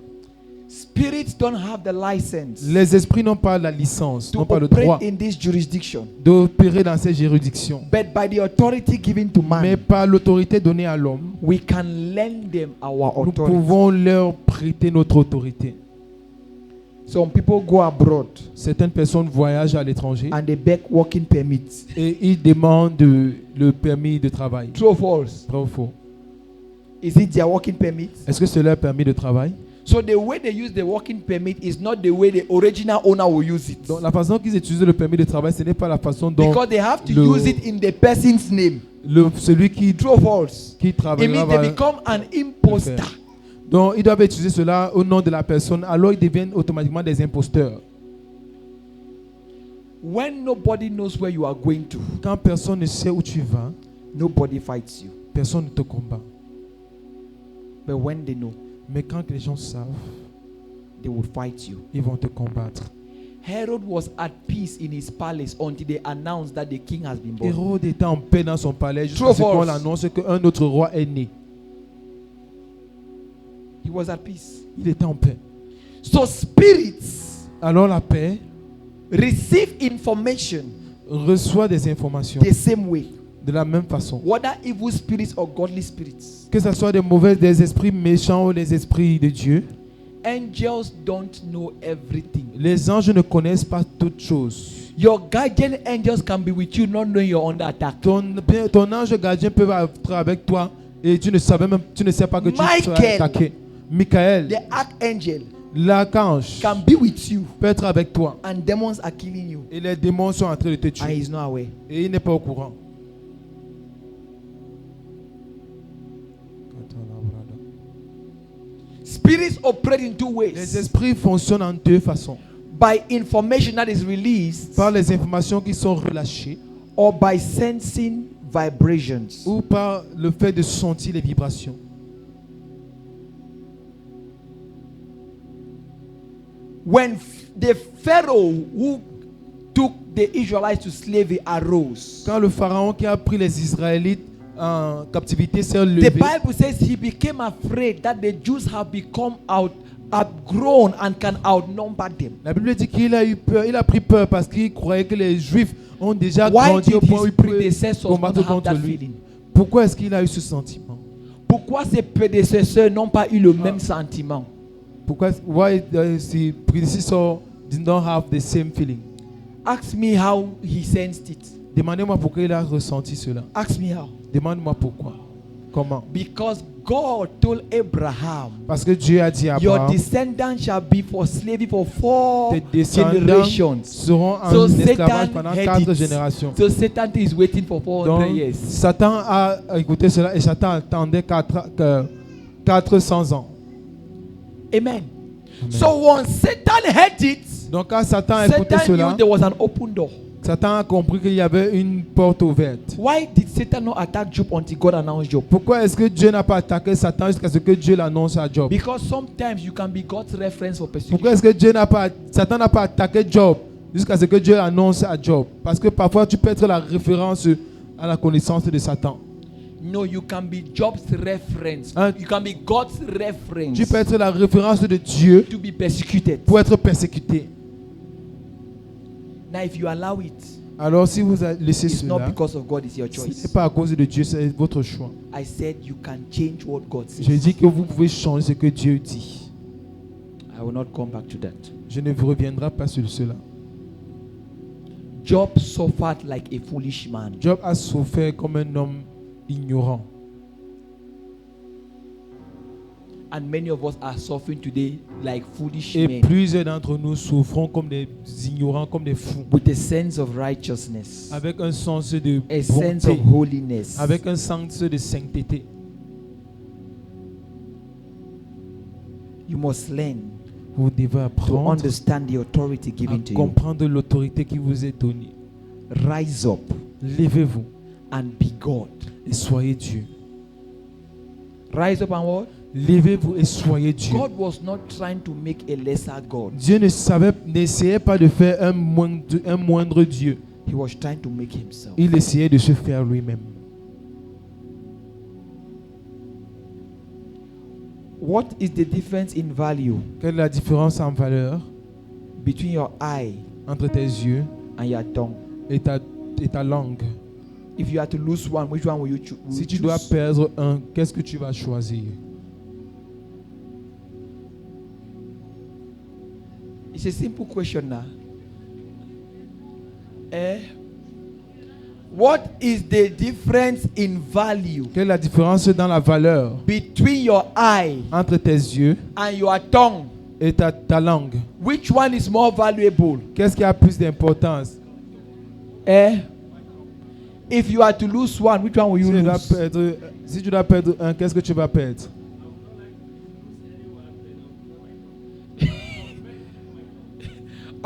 [SPEAKER 1] Spirits don't have the license
[SPEAKER 2] les esprits n'ont pas la licence,
[SPEAKER 1] to
[SPEAKER 2] n'ont pas le droit
[SPEAKER 1] operate in this jurisdiction,
[SPEAKER 2] d'opérer dans ces juridictions.
[SPEAKER 1] but by the authority given to
[SPEAKER 2] Mais
[SPEAKER 1] man,
[SPEAKER 2] par l'autorité donnée à l'homme,
[SPEAKER 1] we can lend them our
[SPEAKER 2] nous
[SPEAKER 1] authority.
[SPEAKER 2] pouvons leur prêter notre autorité.
[SPEAKER 1] Some people go abroad
[SPEAKER 2] Certaines personnes voyagent à l'étranger
[SPEAKER 1] and they beg working permits.
[SPEAKER 2] et ils demandent le permis de travail.
[SPEAKER 1] True or false?
[SPEAKER 2] Vrai ou faux?
[SPEAKER 1] Is it their working permit?
[SPEAKER 2] Est-ce que c'est leur permis de travail?
[SPEAKER 1] So the way they use the working permit is not the way the original owner will use it.
[SPEAKER 2] Donc la façon qu'ils utilisent le permis de travail, ce n'est pas la façon dont
[SPEAKER 1] Because they have to
[SPEAKER 2] le-
[SPEAKER 1] use it in the person's name.
[SPEAKER 2] celui qui
[SPEAKER 1] True or false? It
[SPEAKER 2] travaillera
[SPEAKER 1] means they
[SPEAKER 2] va...
[SPEAKER 1] become an imposter.
[SPEAKER 2] Donc ils doivent utiliser cela au nom de la personne, alors ils deviennent automatiquement des imposteurs.
[SPEAKER 1] When nobody knows where you are going to,
[SPEAKER 2] Quand personne ne sait où tu vas,
[SPEAKER 1] nobody fights you.
[SPEAKER 2] personne ne te combat.
[SPEAKER 1] But when they know,
[SPEAKER 2] Mais quand les gens savent,
[SPEAKER 1] they will fight you.
[SPEAKER 2] ils vont te combattre.
[SPEAKER 1] Herod was at peace in his palace until they announced that the king has been born.
[SPEAKER 2] Hérode était en paix dans son palais
[SPEAKER 1] True or
[SPEAKER 2] jusqu'à ce qu'on
[SPEAKER 1] false?
[SPEAKER 2] annonce qu'un autre roi est né.
[SPEAKER 1] He was at peace.
[SPEAKER 2] Il était en paix.
[SPEAKER 1] So spirits
[SPEAKER 2] Alors la paix
[SPEAKER 1] receive information
[SPEAKER 2] reçoit des informations
[SPEAKER 1] the same way,
[SPEAKER 2] de la même façon.
[SPEAKER 1] whether evil spirits or godly spirits.
[SPEAKER 2] Que ce soit des esprits méchants ou des esprits de Dieu,
[SPEAKER 1] Angels don't know everything.
[SPEAKER 2] les anges ne connaissent pas toutes choses.
[SPEAKER 1] Your guardian angels can be with you, not knowing you're under attack.
[SPEAKER 2] Ton ange gardien peut être avec toi et tu ne sais pas que tu seras
[SPEAKER 1] Michael.
[SPEAKER 2] attaqué. Michael,
[SPEAKER 1] The archangel
[SPEAKER 2] l'archange,
[SPEAKER 1] can be with you,
[SPEAKER 2] peut être avec toi
[SPEAKER 1] and demons are killing you,
[SPEAKER 2] et les démons sont en train de te
[SPEAKER 1] and
[SPEAKER 2] tuer
[SPEAKER 1] he's not aware.
[SPEAKER 2] et il n'est pas au courant.
[SPEAKER 1] Spirits operate in two
[SPEAKER 2] Les
[SPEAKER 1] ways:
[SPEAKER 2] esprits fonctionnent en deux façons.
[SPEAKER 1] by information that is released,
[SPEAKER 2] Par les informations qui sont relâchées
[SPEAKER 1] or by sensing vibrations.
[SPEAKER 2] ou par le fait de sentir les vibrations.
[SPEAKER 1] When the Pharaoh who took the Israelites to slavery arose,
[SPEAKER 2] Quand le pharaon qui a pris les Israélites en captivité s'est
[SPEAKER 1] the
[SPEAKER 2] levé,
[SPEAKER 1] Bible says he became afraid that the Jews have become outgrown and can outnumber them.
[SPEAKER 2] la Bible dit qu'il a eu peur, il a pris peur parce qu'il croyait que les Juifs ont déjà
[SPEAKER 1] Why
[SPEAKER 2] grandi au
[SPEAKER 1] did
[SPEAKER 2] point où
[SPEAKER 1] his
[SPEAKER 2] ils pouvaient
[SPEAKER 1] predecessors not
[SPEAKER 2] combattre
[SPEAKER 1] have
[SPEAKER 2] contre
[SPEAKER 1] that
[SPEAKER 2] lui.
[SPEAKER 1] feeling?
[SPEAKER 2] Pourquoi est-ce qu'il a eu ce sentiment?
[SPEAKER 1] Pourquoi ses prédécesseurs n'ont pas eu le même sentiment?
[SPEAKER 2] Pourquoi why his predecessor did not have the same feeling?
[SPEAKER 1] Ask me how he sensed it.
[SPEAKER 2] Demandez-moi pourquoi il a ressenti cela.
[SPEAKER 1] Ask me how.
[SPEAKER 2] Demande-moi pourquoi. Comment?
[SPEAKER 1] Because God told Abraham,
[SPEAKER 2] Parce que Dieu a dit à
[SPEAKER 1] your
[SPEAKER 2] Abraham,
[SPEAKER 1] descendants shall be for slavery for 4
[SPEAKER 2] tes descendants
[SPEAKER 1] generations.
[SPEAKER 2] seront en
[SPEAKER 1] So
[SPEAKER 2] esclavage
[SPEAKER 1] Satan
[SPEAKER 2] pendant
[SPEAKER 1] had
[SPEAKER 2] 4
[SPEAKER 1] it.
[SPEAKER 2] générations.
[SPEAKER 1] So Satan is waiting for 400
[SPEAKER 2] Donc,
[SPEAKER 1] years.
[SPEAKER 2] Satan a écouté cela et Satan attendait 400 ans.
[SPEAKER 1] Amen.
[SPEAKER 2] Amen.
[SPEAKER 1] So once Satan heard it,
[SPEAKER 2] Donc quand Satan a écouté
[SPEAKER 1] Satan knew
[SPEAKER 2] cela,
[SPEAKER 1] there was an open door.
[SPEAKER 2] Satan a compris qu'il y avait une porte ouverte.
[SPEAKER 1] Why did Satan not attack Job until God announced Job?
[SPEAKER 2] Pourquoi est-ce que Dieu n'a pas attaqué Satan jusqu'à ce que Dieu l'annonce à Job?
[SPEAKER 1] Because sometimes you can be God's reference for
[SPEAKER 2] Pourquoi
[SPEAKER 1] persecution.
[SPEAKER 2] est-ce que Satan n'a pas attaqué Job jusqu'à ce que Dieu l'annonce à Job? Parce que parfois tu peux être la référence à la connaissance de Satan.
[SPEAKER 1] No, you can be Job's reference.
[SPEAKER 2] Hein?
[SPEAKER 1] You can be God's reference
[SPEAKER 2] Tu peux être la référence de Dieu
[SPEAKER 1] to be persecuted.
[SPEAKER 2] pour être persécuté.
[SPEAKER 1] Now, if you allow it,
[SPEAKER 2] Alors si vous laissez
[SPEAKER 1] it's not
[SPEAKER 2] cela,
[SPEAKER 1] because of God, it's your
[SPEAKER 2] ce n'est
[SPEAKER 1] choice.
[SPEAKER 2] pas à cause de Dieu, c'est votre choix.
[SPEAKER 1] I said you can change what God says.
[SPEAKER 2] Je dis que vous pouvez changer ce que Dieu dit.
[SPEAKER 1] I will not come back to that.
[SPEAKER 2] Je ne reviendrai pas sur cela.
[SPEAKER 1] Job suffered like a foolish man.
[SPEAKER 2] Job a souffert comme un homme ignorant.
[SPEAKER 1] And many of us are suffering today like foolish
[SPEAKER 2] Et
[SPEAKER 1] men
[SPEAKER 2] plusieurs d'entre nous souffrons comme des ignorants, comme des fous.
[SPEAKER 1] with a sense of righteousness,
[SPEAKER 2] Avec un sens de
[SPEAKER 1] a sense of
[SPEAKER 2] bonté,
[SPEAKER 1] holiness.
[SPEAKER 2] avec un sens de sainteté.
[SPEAKER 1] You must learn
[SPEAKER 2] Vous devez
[SPEAKER 1] to
[SPEAKER 2] apprendre
[SPEAKER 1] understand the authority
[SPEAKER 2] à
[SPEAKER 1] given to you.
[SPEAKER 2] comprendre l'autorité qui vous est donnée.
[SPEAKER 1] Rise up
[SPEAKER 2] Levez-vous
[SPEAKER 1] and be God.
[SPEAKER 2] et soyez Dieu.
[SPEAKER 1] Rise up and what?
[SPEAKER 2] Levez-vous et soyez Dieu.
[SPEAKER 1] God was not trying to make a lesser God.
[SPEAKER 2] Dieu n'essayait pas de faire un moindre Dieu.
[SPEAKER 1] He was trying to make himself.
[SPEAKER 2] Il essayait de se faire lui-même.
[SPEAKER 1] What is the difference in value
[SPEAKER 2] Quelle est la différence en valeur
[SPEAKER 1] between your eye
[SPEAKER 2] entre tes yeux
[SPEAKER 1] and your tongue?
[SPEAKER 2] et ta langue?
[SPEAKER 1] If you had to lose one, which one will you choose?
[SPEAKER 2] Si tu dois perdre un, qu'est-ce que tu vas choisir?
[SPEAKER 1] It's a simple question now. What is the difference in value
[SPEAKER 2] Quelle est la différence dans la valeur
[SPEAKER 1] between your eye
[SPEAKER 2] entre tes yeux
[SPEAKER 1] and your tongue?
[SPEAKER 2] et ta langue?
[SPEAKER 1] Which one is more valuable?
[SPEAKER 2] Qu'est-ce qui a plus d'importance?
[SPEAKER 1] If you are to lose one, which one will you lose?
[SPEAKER 2] Si tu dois perdre un, qu'est-ce que tu vas perdre?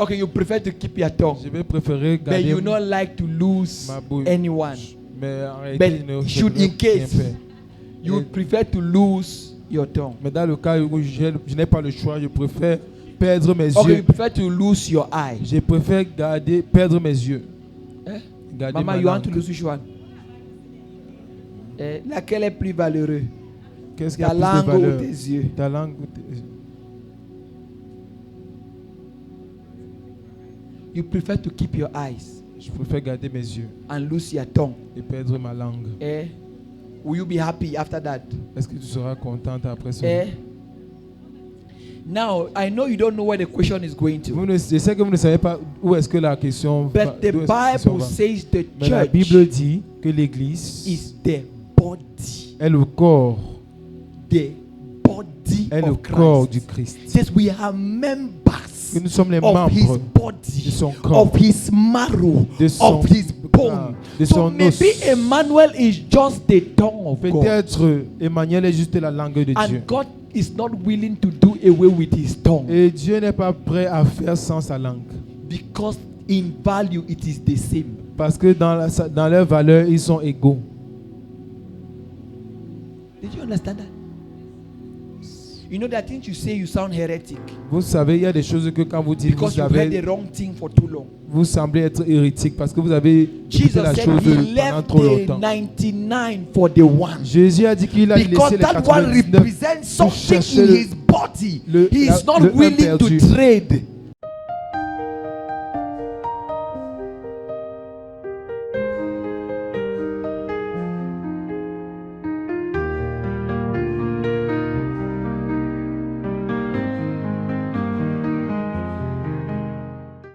[SPEAKER 1] Okay, you prefer to keep your tongue,
[SPEAKER 2] Je vais préférer
[SPEAKER 1] but
[SPEAKER 2] garder
[SPEAKER 1] you not like to lose
[SPEAKER 2] ma bouche.
[SPEAKER 1] anyone.
[SPEAKER 2] Mais en réalité,
[SPEAKER 1] But should in case you would prefer to lose your tongue.
[SPEAKER 2] Mais dans le cas où je n'ai pas le choix, je préfère perdre mes
[SPEAKER 1] Okay, you
[SPEAKER 2] yeux.
[SPEAKER 1] prefer to lose your eye.
[SPEAKER 2] Je préfère perdre mes yeux. Garder
[SPEAKER 1] Mama,
[SPEAKER 2] ma
[SPEAKER 1] you want to
[SPEAKER 2] langue.
[SPEAKER 1] lose which one? Laquelle est plus valeureuse?
[SPEAKER 2] Qu'est-ce qui a
[SPEAKER 1] Ta
[SPEAKER 2] plus de
[SPEAKER 1] langue ou
[SPEAKER 2] valeur?
[SPEAKER 1] tes yeux?
[SPEAKER 2] Ta langue ou tes yeux?
[SPEAKER 1] You prefer to keep your eyes
[SPEAKER 2] Je préfère garder mes yeux
[SPEAKER 1] and lose your tongue.
[SPEAKER 2] et perdre ma langue.
[SPEAKER 1] Will you be happy after that?
[SPEAKER 2] Est-ce que tu seras contente après ça?
[SPEAKER 1] Now, I know you don't know where the question is going to.
[SPEAKER 2] Je sais que vous ne savez pas où est-ce que la question va.
[SPEAKER 1] But the
[SPEAKER 2] d'où est-ce que la question
[SPEAKER 1] Bible
[SPEAKER 2] va.
[SPEAKER 1] says the
[SPEAKER 2] Mais la
[SPEAKER 1] church
[SPEAKER 2] Bible dit que l'Église
[SPEAKER 1] is the body.
[SPEAKER 2] est le corps,
[SPEAKER 1] The body
[SPEAKER 2] est le
[SPEAKER 1] of
[SPEAKER 2] corps du
[SPEAKER 1] Christ.
[SPEAKER 2] Christ.
[SPEAKER 1] Says we are members
[SPEAKER 2] Que nous sommes les
[SPEAKER 1] of his
[SPEAKER 2] membres
[SPEAKER 1] body,
[SPEAKER 2] de son corps,
[SPEAKER 1] of his marrow,
[SPEAKER 2] de son-
[SPEAKER 1] of his bone.
[SPEAKER 2] de
[SPEAKER 1] So
[SPEAKER 2] son
[SPEAKER 1] maybe
[SPEAKER 2] os.
[SPEAKER 1] Emmanuel is just the tongue of God.
[SPEAKER 2] Peut-être Emmanuel est juste la langue de Dieu.
[SPEAKER 1] And God is not willing to do away with his tongue.
[SPEAKER 2] Et Dieu n'est pas prêt à faire sans sa langue.
[SPEAKER 1] Because in value it is the same.
[SPEAKER 2] Parce que dans leur valeur, ils sont égaux.
[SPEAKER 1] Did you understand that? You know that things you say you sound heretic
[SPEAKER 2] Vous savez, il y a des choses que quand vous dites,
[SPEAKER 1] because you've heard the wrong thing for too long.
[SPEAKER 2] vous semblez être hérétique parce que vous avez écouté
[SPEAKER 1] Jesus
[SPEAKER 2] la
[SPEAKER 1] said
[SPEAKER 2] chose
[SPEAKER 1] he
[SPEAKER 2] pendant
[SPEAKER 1] left
[SPEAKER 2] trop
[SPEAKER 1] the
[SPEAKER 2] longtemps.
[SPEAKER 1] 99 for the one.
[SPEAKER 2] Jésus a dit qu'il a
[SPEAKER 1] Because
[SPEAKER 2] laissé les
[SPEAKER 1] that one
[SPEAKER 2] 99
[SPEAKER 1] represents something
[SPEAKER 2] chercher
[SPEAKER 1] in his body.
[SPEAKER 2] le
[SPEAKER 1] He is not
[SPEAKER 2] un
[SPEAKER 1] willing to
[SPEAKER 2] perdu.
[SPEAKER 1] trade